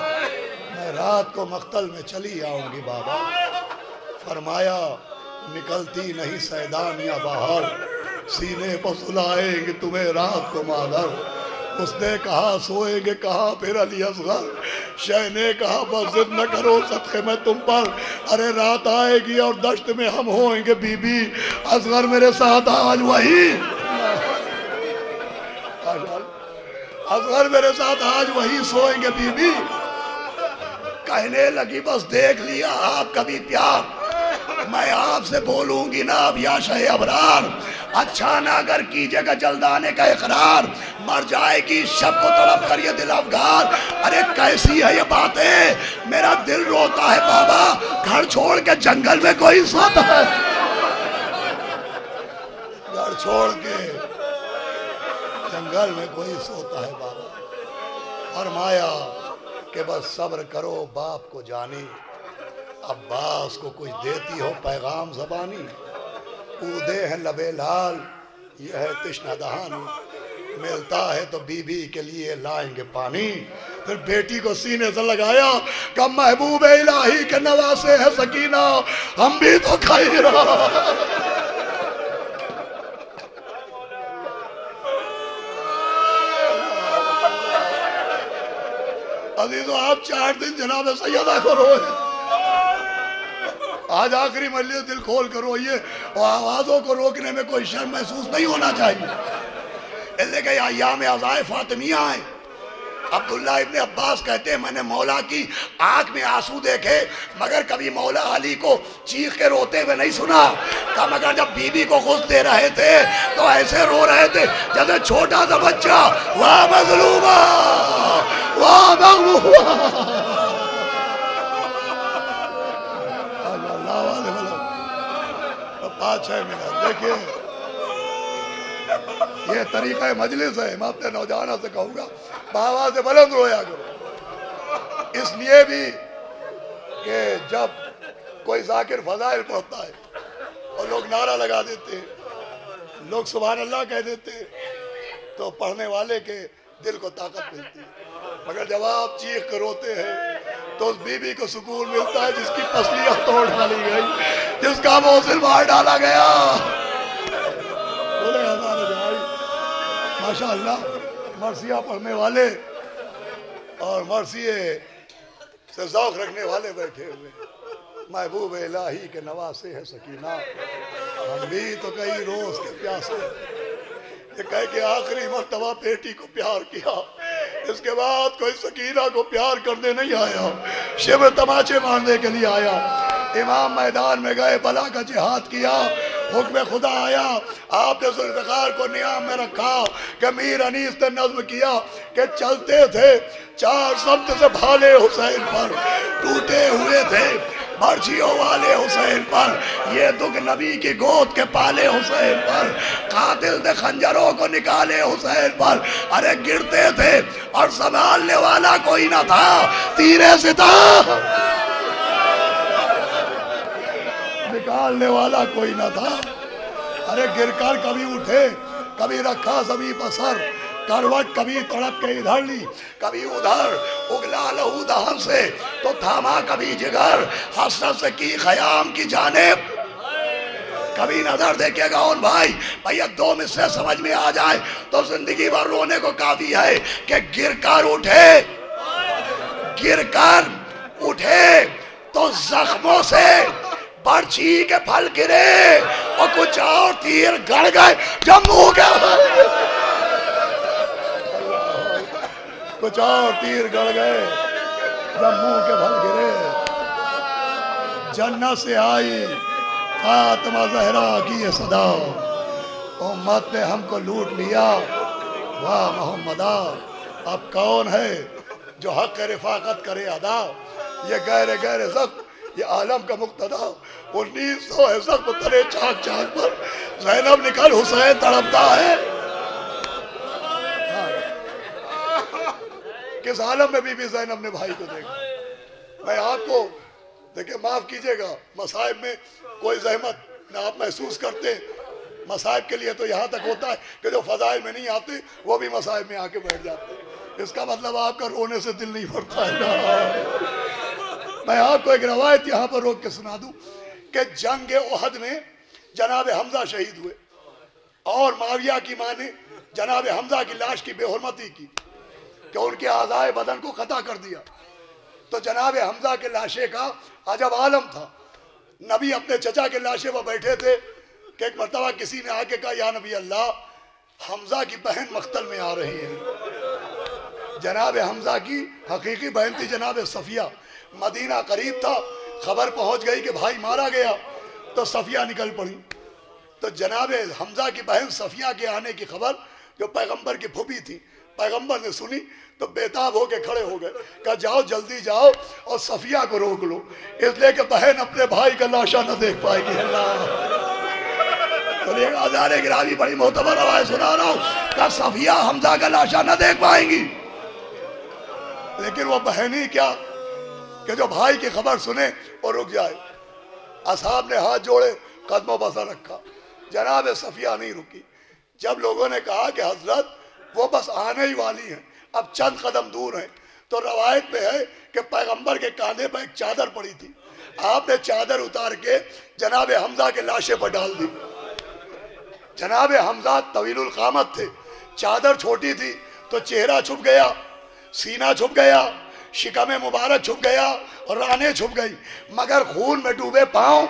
میں رات کو مقتل میں چلی آؤں گی بابا. فرمایا نکلتی نہیں سیدانیاں باہر, سینے پر سلائیں گے تمہیں رات کو مادر. اس نے کہا سوئیں گے کہا پھر علی اصغر. شہ نے کہا بس ضد نہ کرو صدقے میں تم پر, ارے رات آئے گی اور دشت میں ہم ہوئیں گے بی بی. اصغر میرے ساتھ آج وہی, اصغر میرے ساتھ آج وہی سوئیں گے بی بی. کہنے لگی بس دیکھ لیا آپ کا بھی پیار, میں آپ سے بولوں گی نا اب یا شہ ابرار. اچھا نہ اگر کیجے گا جلدانے کا اقرار, مر جائے گی شب کو تڑپ کر یہ دل افگار. ارے کیسی ہے یہ باتیں, میرا دل روتا ہے بابا, گھر چھوڑ کے جنگل میں کوئی سوتا ہے, گھر چھوڑ کے جنگل میں کوئی سوتا ہے بابا. فرمایا کہ بس صبر کرو باپ کو جانی, عباس کو کچھ دیتی ہو پیغام زبانی. اودے ہیں لبے لال یہ ہے تشنہ دہانی, ملتا ہے تو بی بی کے لیے لائیں گے پانی. پھر بیٹی کو سینے سے لگایا کہ محبوب الہی کے نواسے ہے سکینہ, ہم بھی تو کھائی رہا. عزیزو آپ 4 دن جناب سیدہ کو روئے, آج آخری مجلس دل کھول کر روئیے اور آوازوں کو روکنے میں کوئی شرم محسوس نہیں ہونا چاہیے. اس لئے کہ ایام عزائے فاطمیہ ہیں. عبداللہ ابن عباس کہتے ہیں میں نے مولا کی آنکھ میں آنسو دیکھے مگر کبھی مولا علی کو چیخ کے روتے ہوئے نہیں سنا. کہا مگر جب بی بی کو غسل دے رہے تھے تو ایسے رو رہے تھے جیسے چھوٹا سا بچہ, واہ مظلومہ واہ مغلوبہ. 5-6 منٹ دیکھیں, یہ طریقہ مجلس ہے. میں اپنے نوجوانوں سے کہوں گا بآواز بلند رویا کرو. اس لیے بھی کہ جب کوئی ذاکر فضائل پڑھتا ہے اور لوگ نعرہ لگا دیتے ہیں، لوگ سبحان اللہ کہہ دیتے ہیں، تو پڑھنے والے کے دل کو طاقت ملتی ہے۔ مگر جب آپ چیخ کر روتے ہیں تو اس بی بی کو سکون ملتا ہے جس کی پسلیاں توڑ ڈالی گئی، جس کا موصل مار ڈالا گیا۔ بولے ہمارے بھائی ماشاءاللہ مرثیہ پڑھنے والے اور مرثیے سے ذوق رکھنے والے بیٹھے ہوئے، محبوب الہی کے نواسے ہے سکینہ، ہم بھی تو کئی روز کے پیاسے، یہ کہہ کہ آخری مرتبہ بیٹی کو پیار کیا، اس کے بعد کوئی سکینہ کو پیار کرنے نہیں آیا، شبر تماچے مارنے کے لیے آیا۔ امام میدان میں گئے، بلا کا جہاد کیا، حکم خدا آیا، آپ نے ذوالفقار کو نیام میں رکھا کہ میر انیس نے نظم کیا کہ چلتے تھے چار سمت سے بھالے حسین پر، ٹوٹے ہوئے تھے برچھیوں والے حسین پر، یہ دکھ نبی کی گود کے پالے حسین پر، قاتل نے خنجروں کو نکالے حسین پر، ارے گرتے تھے اور سنبھالنے والا کوئی نہ تھا، تیرے سے تھا نکالنے والا کوئی نہ تھا، ارے گر کر کبھی اٹھے، کبھی رکھا زمین پر سر، کروٹ کبھی تڑپ کے ادھر لی کبھی ادھر، اگلا لہو دہن سے تو تھاما کبھی جگر، حسرت سے کی خیام کی جانب، کبھی نظر دیکھے گا ان بھائی بھئیہ دو مصرے سمجھ میں آ جائے تو زندگی بھر رونے کو کافی ہے کہ گر کر اٹھے تو زخموں سے برچھی کے پھل گرے اور کچھ اور تیر گڑ گئے جب منہ کے کچھ اور تیر گڑ گئے جب منہ کے پھل گرے، جنت سے آئی فاطمہ زہرا کی یہ صدا، امت نے ہم کو لوٹ لیا واہ محمدہ، اب کون ہے جو حق رفاقت کرے ادا، یہ غیر زخم یہ عالم کا مقتدا، 1900 ہے زخم تلے چاک چاک پر، زینب نکل حسین تڑپتا ہے، کس عالم میں بی بی زینب نے بھائی کو دیکھا۔ میں آپ کو دیکھیں معاف کیجئے گا، مصائب میں کوئی زحمت نہ آپ محسوس کرتے، مصائب کے لیے تو یہاں تک ہوتا ہے کہ جو فضائل میں نہیں آتے وہ بھی مصائب میں آ کے بیٹھ جاتے، اس کا مطلب آپ کا رونے سے دل نہیں بھرتا ہے۔ میں آپ کو ایک روایت یہاں پر روک کے سنا دوں کہ جنگ احد میں جناب حمزہ شہید ہوئے اور معاویہ کی ماں نے جناب حمزہ کی لاش کی بے حرمتی کی کہ ان کے اعضائے بدن کو قطع کر دیا، تو جناب حمزہ کے لاشے کا عجب عالم تھا، نبی اپنے چچا کے لاشے پر بیٹھے تھے کہ ایک مرتبہ کسی نے آ کے کہا یا نبی اللہ حمزہ کی بہن مقتل میں آ رہی ہے، جناب حمزہ کی حقیقی بہن تھی جناب صفیہ، مدینہ قریب تھا، خبر پہنچ گئی کہ بھائی مارا گیا، تو صفیہ نکل پڑی، تو جناب حمزہ کی بہن صفیہ کے آنے کی خبر جو پیغمبر کی پھوپھی تھی پیغمبر نے سنی تو بیتاب ہو کے کھڑے ہو گئے، کہا جاؤ جلدی جاؤ اور صفیہ کو روک لو، اس لئے کہ بہن اپنے بھائی کا لاشا نہ دیکھ پائے گی۔ اللہ ہزارے گرامی بڑی معتبر روایت سنا رہا ہوں کہ صفیہ حمزہ کا لاشا نہ دیکھ پائیں گی، لیکن وہ بہن ہی کیا کہ جو بھائی کی خبر سنے اور رک جائے۔ اصحاب نے ہاتھ جوڑے قدموں پر سر رکھا، جناب صفیہ نہیں رکی، جب لوگوں نے کہا کہ حضرت وہ بس آنے ہی والی ہیں، اب چند قدم دور ہیں، تو روایت میں ہے کہ پیغمبر کے کاندھے پر ایک چادر پڑی تھی، آپ نے چادر اتار کے جناب حمزہ کے لاشے پر ڈال دی، جناب حمزہ طویل القامت تھے، چادر چھوٹی تھی تو چہرہ چھپ گیا، سینہ چھپ گیا، شکم مبارک چھپ گیا اور رانیں چھپ گئی، مگر خون میں ڈوبے پاؤں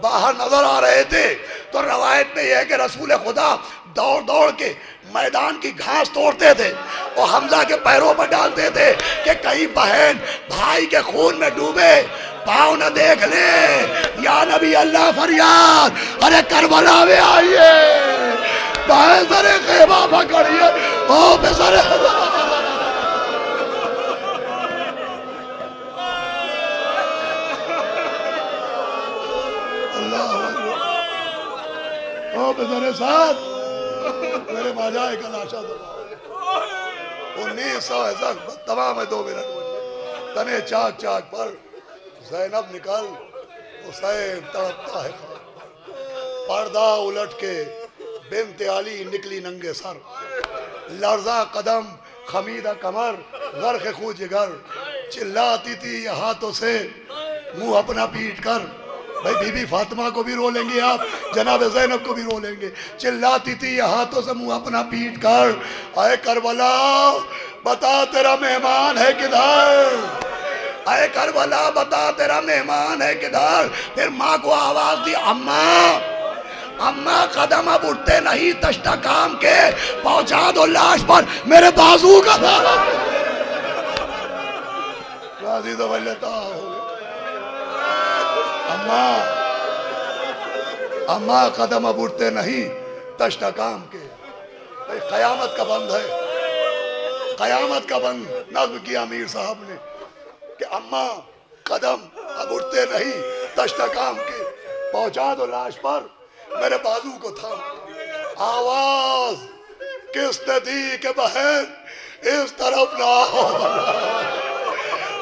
باہر نظر آ رہے تھے، تو روایت میں یہ ہے کہ رسول خدا دوڑ دوڑ کے میدان کی گھاس توڑتے تھے اور حمزہ کے پیروں پر ڈالتے تھے کہ کہیں بہن بھائی کے خون میں ڈوبے پاؤں نہ دیکھ لے، یا نبی اللہ فریاد ارے کربلا میں آئیے، بہن سر خیمہ پکڑیے او پہ سر میرے ساتھ میرے ماجائے کا لاشا دبا 1900 ہے زخم تمام ہے 2 منٹ تنے چاک چاک پر زینب نکل حسین تڑپتا ہے پردہ الٹ کے بنت علی نکلی ننگے سر لرزا قدم خمیدہ کمر غرق خون جگر چلاتی تھی یہ ہاتھوں سے منہ اپنا پیٹ کر بھائی بی بی فاطمہ کو بھی رو لیں گے آپ جناب زینب کو بھی رو لیں گے چلاتی تھی یہ ہاتھوں سے منہ اپنا پیٹ کر اے کربلا بتا تیرا مہمان ہے کدھر اے کربلا بتا تیرا مہمان ہے کدھر پھر ماں کو آواز دی اماں اماں قدم اب اٹھتے نہیں تشتہ کام کے پہنچا دو لاش پر میرے بازو کا راضی تو بلتا ہو اماں قدم اب اٹھتے نہیں تشتہ کام کے قیامت کا بند ہے قیامت کا بند نظم کیا امیر صاحب نے کہ اماں قدم اب اٹھتے نہیں تشتہ کام کے پہنچا دو لاش پر میرے بازو کو تھام آواز کس نے دی کہ بہن اس طرف نہ آؤ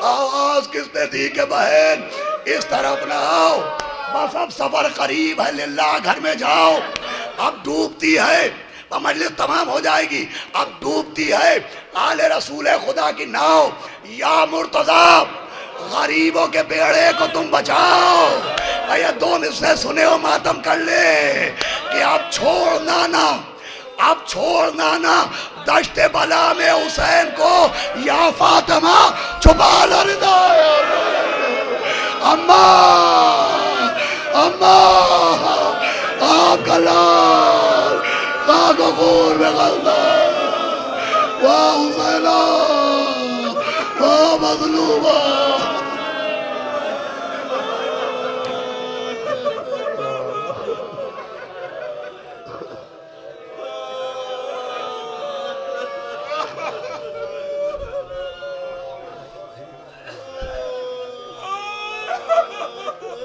آواز کس نے دی کہ بہن اس طرف نہ آؤ بس اب سفر قریب ہے للہ گھر میں جاؤ اب ڈوبتی ہے مجلس تمام ہو جائے گی اب ڈوبتی ہے آل رسول خدا کی ناؤ یا مرتضیٰ غریبوں کے بیڑے کو تم بچاؤ یہ دو مصرے سنے ہو ماتم کر لے کہ اب چھوڑنا نا دشت بلا میں حسین کو یا فاطمہ چھپا لا ردایا اماں آپ کا لال خاک و خون میں غلطہ واہ حسینہ واہ مظلومہ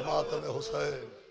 ماتم حسین